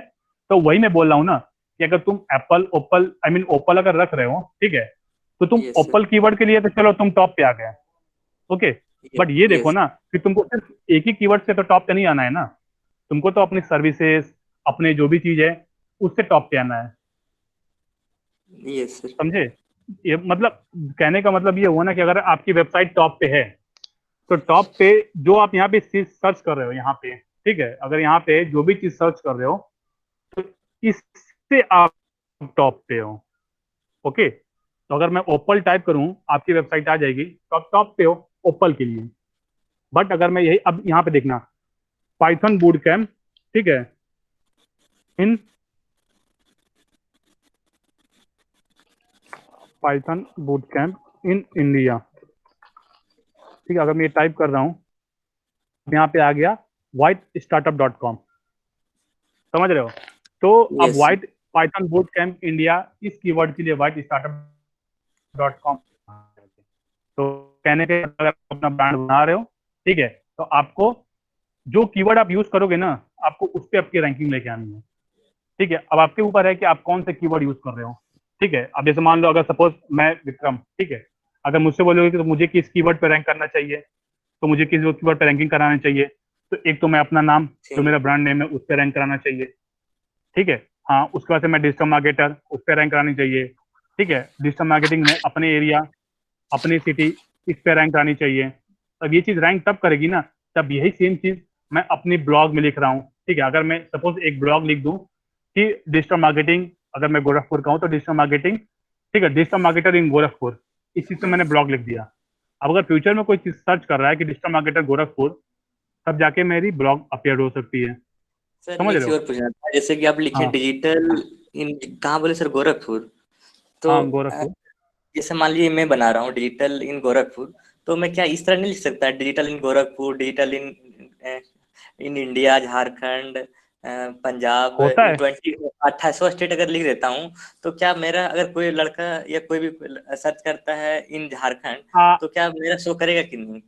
तो वही मैं बोल रहा हूँ ना कि अगर तुम एप्पल ओप्पल आई मीन ओप्पल अगर रख रहे हो, ठीक है, तो तुम यस सर। ओप्पल कीवर्ड के लिए तो चलो तुम टॉप पे आ गए। ओके, बट ये देखो यस। ना कि तुमको सिर्फ एक ही कीवर्ड से तो टॉप पे नहीं आना है ना, तुमको तो अपनी सर्विसेज, अपने जो भी चीज है उससे टॉप पे आना है। Yes sir. समझे? ये मतलब कहने का मतलब ये हुआ ना कि अगर आपकी वेबसाइट टॉप पे है तो टॉप पे जो आप यहाँ पे चीज सर्च कर रहे हो यहाँ पे, ठीक है, अगर यहाँ पे जो भी चीज सर्च कर रहे हो तो इससे आप टॉप पे हो। ओके, तो अगर मैं ओप्पल टाइप करूं आपकी वेबसाइट आ जाएगी तो आप टॉप पे हो ओप्पल के लिए। बट अगर मैं यही अब यहाँ पे देखना पाइथन बूट कैम्प, ठीक है, in Python boot camp in India, ठीक है, अगर मैं ये टाइप कर रहा हूँ यहाँ पे आ गया वाइट स्टार्टअप डॉट कॉम। समझ रहे हो? तो अब yes. White Python boot camp India इस कीवर्ड के लिए वाइट स्टार्टअप डॉट कॉम। तो कहने के अगर आप अपना ब्रांड बना रहे हो, ठीक है, तो आपको जो कीवर्ड आप यूज करोगे ना आपको उस पर आपकी रैंकिंग लेके आनी है। ठीक है, अब आपके ऊपर है कि आप कौन से कीवर्ड यूज कर रहे हो। ठीक है, अब जैसे मान लो अगर सपोज मैं विक्रम, ठीक है, अगर मुझसे बोलोगे कि तो मुझे किस कीवर्ड पे रैंक करना चाहिए, तो मुझे किस कीवर्ड पे रैंकिंग कराना चाहिए, तो एक तो मैं अपना नाम जो ठीक। मेरा ब्रांड नेम है उस पर रैंक कराना चाहिए। ठीक है, हाँ, उसके बाद से मैं डिजिटल मार्केटर उस पर रैंक करानी चाहिए। ठीक है, डिजिटल मार्केटिंग में अपने एरिया, अपनी सिटी, इस पे रैंक आनी चाहिए। तब ये चीज रैंक तब करेगी ना, तब यही सेम चीज मैं अपनी ब्लॉग में लिख रहा हूँ। ठीक है, अगर मैं सपोज एक ब्लॉग लिख दूं कि डिजिटल मार्केटिंग, अगर मैं गोरखपुर का हूँ तो डिजिटल मार्केटिंग, ठीक है, डिजिटल मार्केटर इन गोरखपुर, इस चीज से मैंने ब्लॉग लिख दिया। अब अगर फ्यूचर में कोई चीज सर्च कर रहा है कि डिजिटल मार्केटर गोरखपुर, तब जाके मेरी ब्लॉग अपीयर हो सकती है। सर समझ मैं एक रहे चीज हो? और पूछना था, जैसे कि आप लिखे हाँ डिजिटल इन, कहाँ बोले सर, गोरखपुर? तो हाँ, गोरखपुर। जैसे मान लीजिए मैं बना रहा हूँ डिजिटल इन गोरखपुर, तो मैं क्या इस तरह नहीं लिख सकता digital in Gorakhpur, digital in India, Jharkhand, Punjab, होता इन है। 28 स्टेट अगर लिख देता हूँ, तो क्या मेरा, अगर कोई लड़का या कोई भी सर्च करता है इन झारखंड, हाँ, तो क्या मेरा शो करेगा कि नहीं?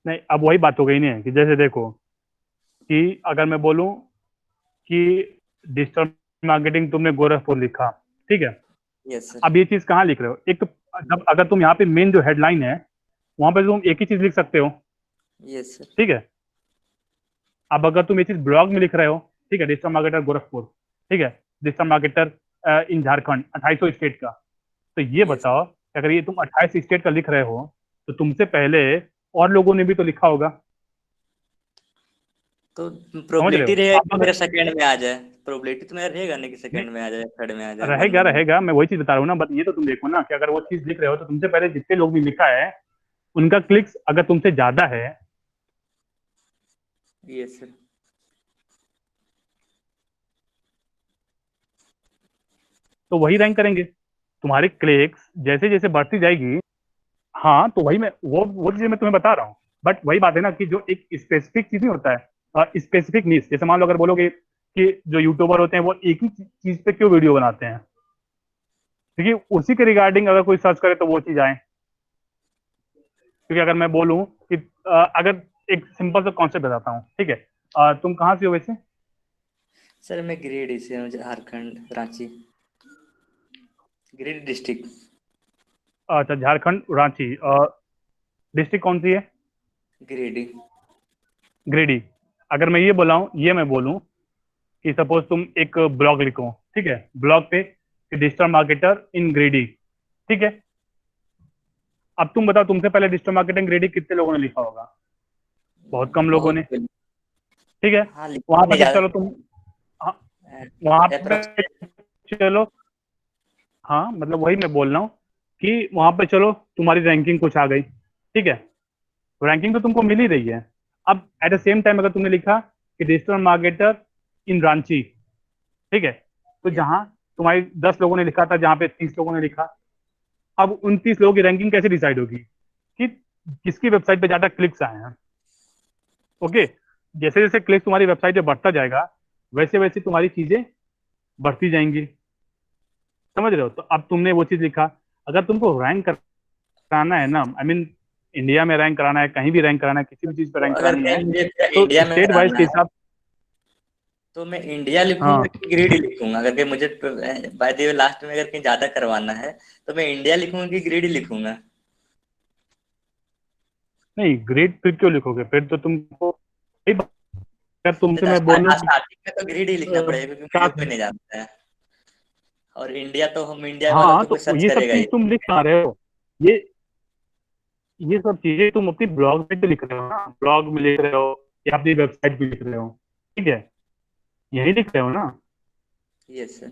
नहीं, अब वही बात हो गई ना कि जैसे देखो कि अगर मैं बोलूं कि डिजिटल मार्केटिंग तुमने गोरखपुर लिखा, ठीक है, यस सर। अब ये चीज कहाँ लिख रहे हो? एक तो जब अगर तुम यहाँ पे मेन जो हेडलाइन है वहां पे तुम एक ही चीज लिख सकते हो। Yes sir. ठीक है, अब अगर तुम ये चीज ब्लॉग में लिख रहे हो, ठीक है, डिजिटल मार्केटर गोरखपुर, ठीक है, डिजिटल मार्केटर इन झारखंड 2800 स्टेट का, तो ये यस। बताओ कि अगर ये तुम 28 स्टेट का लिख रहे हो तो तुमसे पहले और लोगों ने भी तो लिखा होगा। तो समझ रहे प्रोबेबिलिटी हो? रहेगा अब कि अगर मेरा सेकंड में आ जाए, प्रोबेबिलिटी तो मेरा रहेगा नहीं कि नहीं, सेकंड में आ जाए, थर्ड में आ जाए, वन रहेगा में। रहेगा, मैं वही चीज बता रहा हूँ ना, बट ये तो तुम देखो ना कि अगर वो चीज लिख रहे हो तो तुमसे पहले जितने लोग भी लिखा है उनका क्लिक्स अगर तुमसे ज्यादा है यस सर। तो वही रैंक करेंगे। तुम्हारी क्लिक्स जैसे जैसे बढ़ती जाएगी, हाँ, तो वही मैं वो चीजें मैं तुम्हें बता रहा हूँ। बट वही बात है ना कि जो एक स्पेसिफिक चीज नहीं होता है, स्पेसिफिक नीश, जैसे मान लो अगर बोलोगे कि जो यूट्यूबर होते हैं वो एक ही चीज पे क्यों वीडियो बनाते हैं, क्योंकि उसी के रिगार्डिंग अगर कोई सर्च करे तो वो चीज आए। क्योंकि अगर मैं बोलूँ कि अगर एक सिंपल सा कॉन्सेप्ट बताता हूँ, ठीक है, तुम कहाँ से हो वैसे? सर मैं गिरिडीह से हूँ, झारखंड, रांची, गिरिडीह डिस्ट्रिक्ट। अच्छा, झारखंड, रांची, डिस्ट्रिक्ट कौन सी है? गिरिडीह। गिरिडीह। अगर मैं ये बोलाऊं, ये मैं बोलूं कि सपोज तुम एक ब्लॉग लिखो, ठीक है, ब्लॉग पे डिजिटल मार्केटर इन गिरिडीह, ठीक है, अब तुम बताओ तुमसे पहले डिजिटल मार्केटिंग गिरिडीह कितने लोगों ने लिखा होगा? बहुत कम लोगों बहुत ने। ठीक है, हाँ, वहां लिखने पे ज्यादा। चलो तुम, हाँ, वहां पे अप्रोक्स। चलो, हाँ, मतलब वही मैं बोल रहा हूँ कि वहां पे चलो तुम्हारी रैंकिंग कुछ आ गई, ठीक है, रैंकिंग तो तुमको मिल ही रही है। अब एट द सेम टाइम अगर तुमने लिखा कि डिजिटल मार्केटर इन रांची, ठीक है, तो जहां तुम्हारी 10 लोगों ने लिखा था, जहां पे 30 लोगों ने लिखा, अब 29 लोगों की रैंकिंग कैसे डिसाइड होगी कि किसकी वेबसाइट पे ज्यादा क्लिक्स आए हैं? ओके, जैसे जैसे क्लिक तुम्हारी वेबसाइट पे बढ़ता जाएगा, वैसे वैसे तुम्हारी चीजें बढ़ती जाएंगी। समझ रहे हो? तो अब तुमने वो चीज लिखा, अगर तुमको रैंक कराना है ना, आई मीन इंडिया में रैंक कराना है, कहीं भी रैंक कराना है, किसी भी चीज पे तो रैंक अगर करानी कहीं है, मुझे तो इंडिया में स्टेट वाइज कराना के है हिसाब। तो मैं इंडिया लिखूंगा हाँ, कि ग्रेड लिखूंगा? अगर कहीं मुझे बाय द वे लास्ट में अगर कहीं ज्यादा करवाना है तो मैं इंडिया लिखूंगा कि ग्रेड लिखूंगा? नहीं ग्रेड फिर क्यों लिखोगे? फिर तो तुमको अगर तुमसे मैं बोलूँ कि स्टार्टिंग में तो ग्रेड ही लिखना पड़ेगा क्योंकि क्या, मुझे कोई नहीं जानता है, और इंडिया तो हम इंडिया वालों हाँ तो कोई तो सर्च ये सब करेगा चीज ही। तुम लिख पा रहे हो, ये ये सब चीजें तुम अपनी ब्लॉग में तो लिख रहे हो ना, ब्लॉग में लिख रहे हो या अपनी वेबसाइट पे लिख रहे हो, ठीक है, यही लिख रहे हो ना। Yes sir.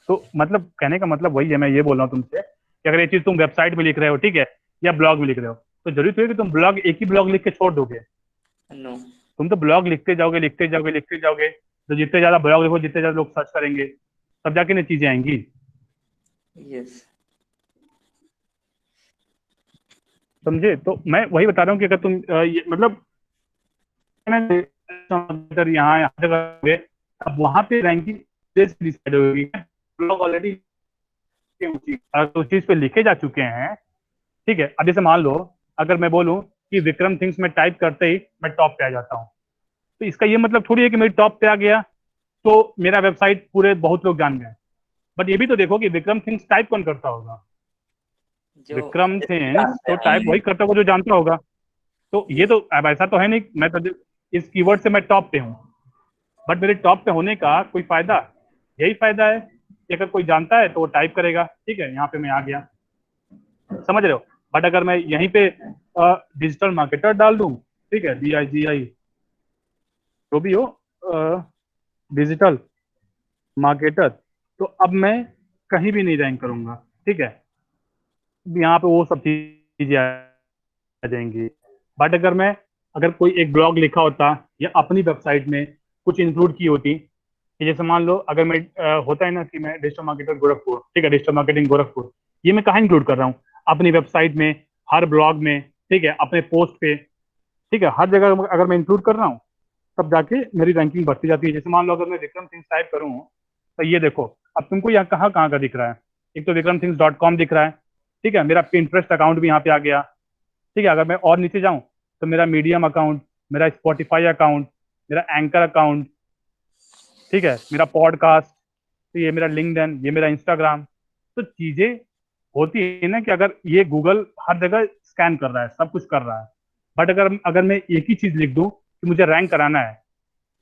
तो मतलब कहने का मतलब वही है, मैं ये बोल रहा हूँ तुमसे कि अगर ये चीज तुम वेबसाइट में लिख रहे हो, ठीक है, या ब्लॉग में लिख रहे हो, तो जरूरी तो है कि तुम ब्लॉग एक ही ब्लॉग लिख के छोड़ दोगे? नो। तुम तो ब्लॉग लिखते जाओगे, लिखते जाओगे, लिखते जाओगे, तो जितने ज्यादा ब्लॉग लिखो, जितने ज्यादा लोग सर्च करेंगे, तब जाके ना चीजें आएंगी। यस। समझे? तो मैं वही बता रहा हूँ कि अगर तुम मतलब यहाँ यहाँ जगह होंगे, अब वहां पे रैंकिंग डिसाइड होगी। ब्लॉग ऑलरेडी उस चीज पे लिखे जा चुके हैं, ठीक है। अब जैसे मान लो अगर मैं बोलूं कि विक्रम थिंग्स में टाइप करते ही मैं टॉप पे आ जाता हूँ, तो इसका ये मतलब थोड़ी है कि मेरी टॉप पे आ गया तो मेरा वेबसाइट पूरे बहुत लोग जान गए। बट ये भी तो देखो कि विक्रम थिंग्स टाइप कौन करता होगा? जो विक्रम थिंग्स जानते तो टाइप होंगे। वही करता होगा जो जानता होगा। तो ये यस। तो अब ऐसा तो है नहीं मैं तो इस कीवर्ड से मैं टॉप पे हूँ, बट मेरे टॉप पे होने का कोई फायदा, यही फायदा है कि अगर कोई जानता है तो वो टाइप करेगा, ठीक है, यहाँ पे मैं आ गया। समझ रहे हो? बट अगर मैं यहीं पे डिजिटल मार्केटर डाल दूं, ठीक है, DIGI जो भी हो, डिजिटल मार्केटर, तो अब मैं कहीं भी नहीं रैंक करूंगा, ठीक है, यहाँ पे वो सब चीजें आ जाएंगी। बट अगर कोई एक ब्लॉग लिखा होता या अपनी वेबसाइट में कुछ इंक्लूड की होती, कि जैसे मान लो अगर मैं होता है ना कि मैं डिजिटल मार्केटर गोरखपुर, ठीक है, डिजिटल मार्केटिंग गोरखपुर, ये मैं कहाँ इंक्लूड कर रहा हूँ? अपनी वेबसाइट में, हर ब्लॉग में, ठीक है, अपने पोस्ट पे, ठीक है, हर जगह अगर मैं इंक्लूड कर रहा हूँ, तब जाके मेरी रैंकिंग बढ़ती जाती है। जैसे मान लो अगर मैं विक्रम सिंह टाइप करूँ, तो ये देखो, अब तुमको यहाँ कहाँ कहाँ का दिख रहा है? एक तो विक्रम दिख रहा है, ठीक है, मेरा पिंटरेस्ट अकाउंट भी यहाँ पे आ गया, ठीक है। अगर मैं और नीचे जाऊँ तो मेरा मीडियम अकाउंट, मेरा स्पॉटिफाई अकाउंट, मेरा एंकर अकाउंट, ठीक है, मेरा पॉडकास्ट, तो ये मेरा लिंक्डइन, ये मेरा इंस्टाग्राम। तो चीजें होती है ना कि अगर ये गूगल हर जगह स्कैन कर रहा है, सब कुछ कर रहा है, बट अगर अगर मैं एक ही चीज लिख दूं कि मुझे रैंक कराना है,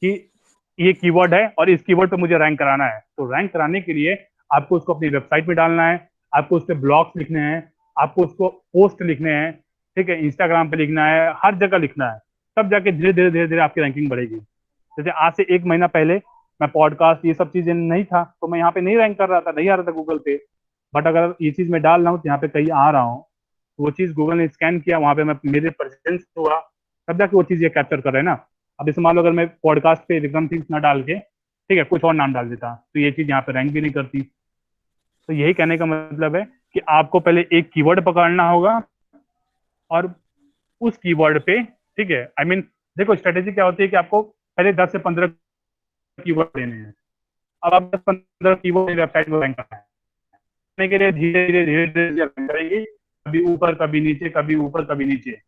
कि ये कीवर्ड है और इस कीवर्ड पे मुझे रैंक कराना है, तो रैंक कराने के लिए आपको उसको अपनी वेबसाइट पे डालना है, आपको उस पर ब्लॉग्स लिखने हैं, आपको उसको पोस्ट लिखने हैं, ठीक है, इंस्टाग्राम पे लिखना है, हर जगह लिखना है, तब जाके धीरे धीरे आपकी रैंकिंग बढ़ेगी। जैसे आज से 1 महीना पहले मैं पॉडकास्ट ये सब चीजें नहीं था, तो मैं यहाँ पे नहीं रैंक कर रहा था, नहीं आ रहा था गूगल पे। बट अगर ये चीज मैं डाल रहा हूँ तो यहाँ पे कहीं आ रहा हूँ, तो वो चीज गूगल ने स्कैन किया, वहां पे मैं मेरे प्रेजेंस हुआ, तब जाके वो चीज ये कैप्चर कर रहे हैं ना। अब जैसे मान लो अगर मैं पॉडकास्ट पे विक्रम थिंग्स ना डाल के, ठीक है, कुछ और नाम डाल देता, तो ये चीज यहाँ पे रैंक भी नहीं करती। तो यही कहने का मतलब है कि आपको पहले एक कीवर्ड पकड़ना होगा, और उस कीवर्ड पे, ठीक है, आई मीन देखो स्ट्रेटेजी क्या होती है कि आपको पहले 10 से 15 कीवर्ड देने हैं। अब आप 10 15 कीवर्ड वेबसाइट में रैंक करना है, करने के लिए धीरे धीरे रैंक करेगी, कभी ऊपर कभी नीचे, कभी ऊपर कभी नीचे।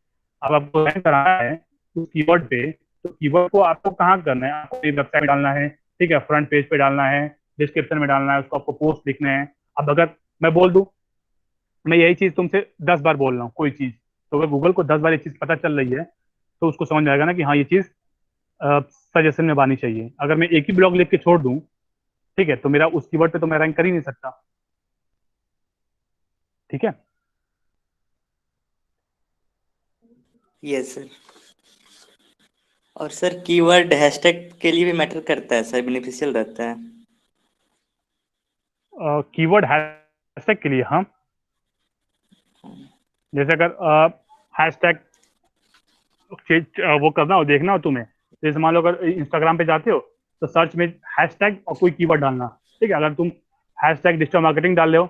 अब आपको रैंक कराना है उस कीवर्ड पे, तो कीवर्ड को आपको कहाँ करना है? आपको वेबसाइट में डालना है, ठीक है, फ्रंट पेज पे डालना है, डिस्क्रिप्शन में डालना है, उसको आपको पोस्ट लिखने हैं। अब अगर मैं बोल दूं, मैं यही चीज तुमसे 10 बार बोल रहा हूँ कोई चीज, तो अगर गूगल को 10 बार ये चीज पता चल रही है, तो उसको समझ में आएगा ना कि हाँ ये चीज सजेशन में आनी चाहिए। अगर मैं एक ही ब्लॉग लिख के छोड़ दूं, ठीक है, तो मेरा उस कीवर्ड पे तो मैं रैंक कर ही नहीं सकता, ठीक है। Yes sir. और सर कीवर्ड हैशटैग के लिए भी मैटर करता है सर, बेनिफिशियल रहता है? कीवर्ड हैशटैग के लिए हाँ, जैसे अगर हैशटैग वो करना हो, देखना हो तुम्हें, जैसे मान लो अगर इंस्टाग्राम पे जाते हो तो सर्च में हैशटैग और कोई कीवर्ड डालना, ठीक है। अगर तुम हैशटैग डिजिटल मार्केटिंग डाल रहे हो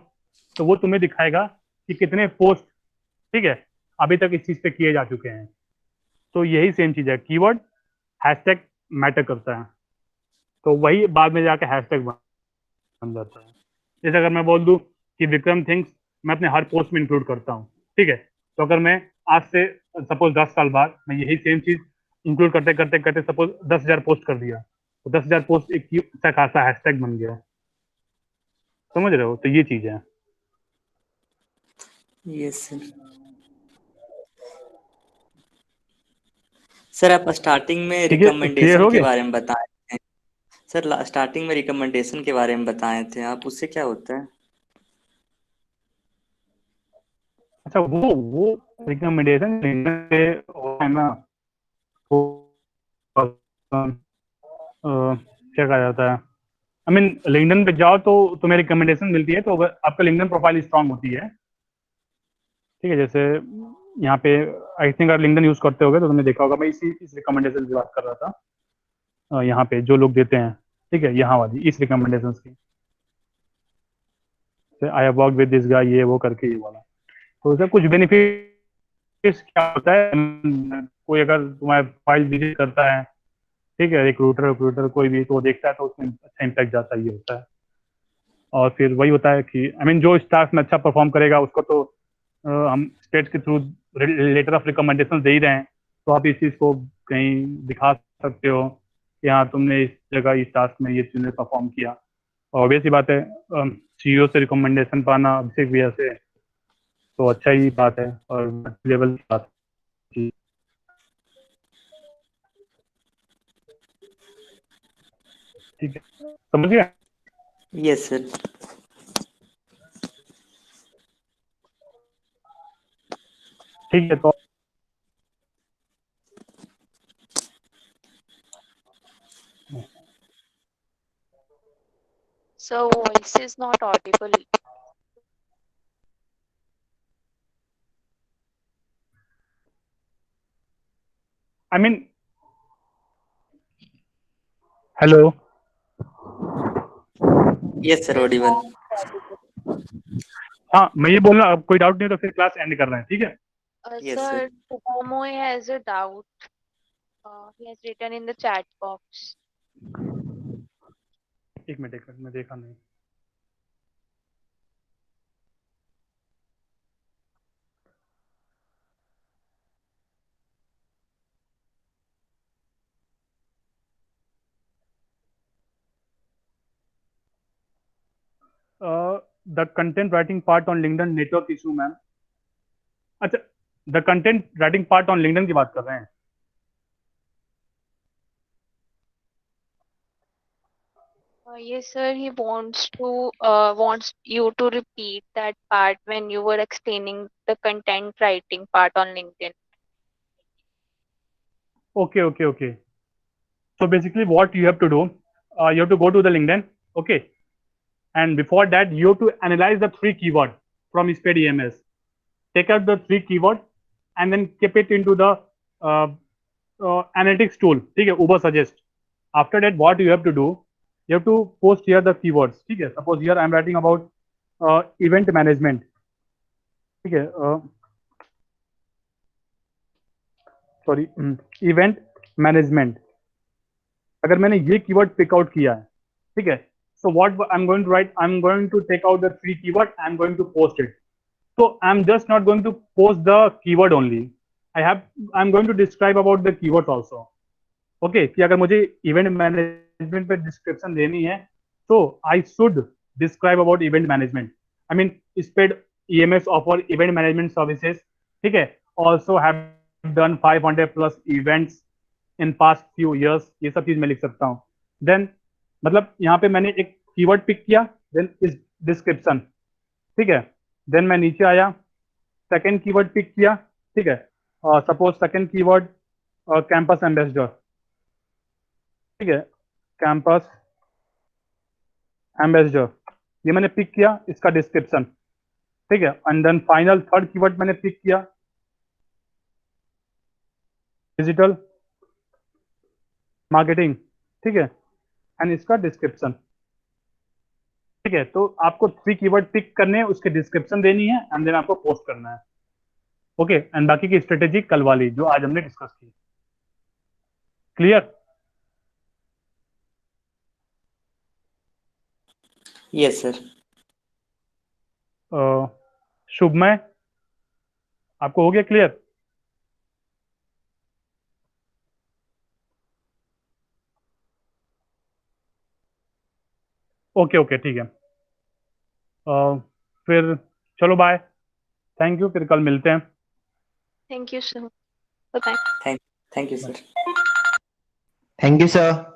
तो वो तुम्हें दिखाएगा कि कितने पोस्ट, ठीक है, अभी तक इस चीज पे किए जा चुके हैं। तो यही सेम चीज है, कीवर्ड हैशटैग मैटर करता है, तो वही बाद में जाके हैशटैग बन जाता है। जैसे अगर मैं बोल दूं कि विक्रम थिंग्स मैं अपने हर पोस्ट में इंक्लूड करता हूँ, ठीक है, तो अगर मैं आज से सपोज 10 साल बाद मैं यही सेम चीज इंक्लूड करते करते करते सपोज 10,000 पोस्ट कर दिया, तो 10,000 पोस्ट एक अच्छा खासा हैशटैग बन गया। समझ रहे हो? तो ये चीज है। Yes sir. सर आप स्टार्टिंग में ठीक है, क्लियर रिकमेंडेशन हो के गया? बारे में बताए थे। सर स्टार्टिंग में रिकमेंडेशन के बारे में बताए थे आप, उससे क्या होता है? अच्छा, वो रिकमेंडेशन है ना, वो क्या कहा जाता है, आई मीन लिंक्डइन पे जाओ तो तुम्हें रिकमेंडेशन मिलती है, तो अगर आपका लिंक्डइन प्रोफाइल स्ट्रांग होती है, ठीक है। जैसे यहाँ पे आई थिंक अगर लिंक्डइन यूज करते होगे तो तुमने देखा होगा, मैं इस रिकमेंडेशन की बात कर रहा था। यहाँ पे जो लोग देते हैं, ठीक है, यहाँ वाली इस रिकमेंडेशन की, I have work with this guy, ये वो करके ये वाला। तो इसका कुछ बेनिफिट क्या होता है, कोई अगर तुम्हारा फाइल विजिट करता है, ठीक है, रिक्रूटर रिक्रूटर कोई भी तो देखता है, तो उसमें अच्छा इम्पैक्ट जाता है, ये होता है। और फिर वही होता है कि आई मीन जो स्टाफ में अच्छा परफॉर्म करेगा उसको तो हम स्टेट के थ्रू लेटर ऑफ रिकमेंडेशन दे ही रहे हैं, तो आप इस चीज़ को कहीं दिखा सकते हो कि हाँ तुमने इस जगह इस टास्क में ये तुमने परफॉर्म किया। और ऑब्वियस ही बात है, सीईओ से रिकमेंडेशन पाना अभिषेक भैया से, तो अच्छा ही बात है और लेवल की बात है। ठीक है, समझ गया? Yes sir. ठीक है, तो So voice is not audible. I mean hello, yes sir Audible. हाँ मैं ये बोल रहा हूँ, अब कोई डाउट नहीं है तो फिर क्लास एंड कर रहे हैं, ठीक है। Yes, sir. Sir, Momo has a doubt. He has written in the chat box. एक मिनट मैं देखा नहीं। The content writing part on LinkedIn network issue ma'am. अच्छा, the content writing part on LinkedIn की बात कर रहे हैं। Yes, sir. He wants you to repeat that part when you were explaining the content writing part on LinkedIn. Okay. So basically what you have to do, you have to go to the LinkedIn, okay, and before that you have to analyze the 3 keyword from SPED EMS. Take out the 3 keyword and then keep it into the analytics tool, ठीक है, Uber suggest. After that what you have to do, you have to post here the keywords, ठीक है। Suppose here I am writing about event management, ठीक है, sorry, event management. अगर मैंने ये keyword pick out किया है, ठीक है, so what I am going to write, I am going to take out the 3 keyword, I am going to post it. So I'm just not going to post the keyword only. I'm going to describe about the keywords also. Okay, कि अगर मुझे event management पे description देनी है, so I should describe about event management. I mean, SPED EMS offer event management services. ठीक है, also have done 500 plus events in past few years. ये सब चीज मैं लिख सकता हूँ। Then मतलब यहाँ पे मैंने एक कीवर्ड पिक किया, then इस description, ठीक है। देन मैं नीचे आया, सेकंड कीवर्ड पिक किया, ठीक है, suppose second keyword campus ambassador, ठीक है, कैंपस एम्बेसडर, ये मैंने पिक किया, इसका डिस्क्रिप्शन, ठीक है। And then final third keyword मैंने पिक किया, डिजिटल मार्केटिंग, ठीक है, एंड इसका डिस्क्रिप्शन, ठीक है। तो आपको 3 कीवर्ड पिक करने हैं, उसके डिस्क्रिप्शन देनी है एंड देन आपको पोस्ट करना है, ओके। एंड बाकी की स्ट्रेटेजी कल वाली जो आज हमने डिस्कस की, क्लियर? Yes sir. शुभमय, आपको हो गया क्लियर? ओके ओके, ठीक है। फिर चलो बाय, थैंक यू, फिर कल मिलते हैं। Thank you, sir. Bye-bye. Thank you sir. Thank you sir.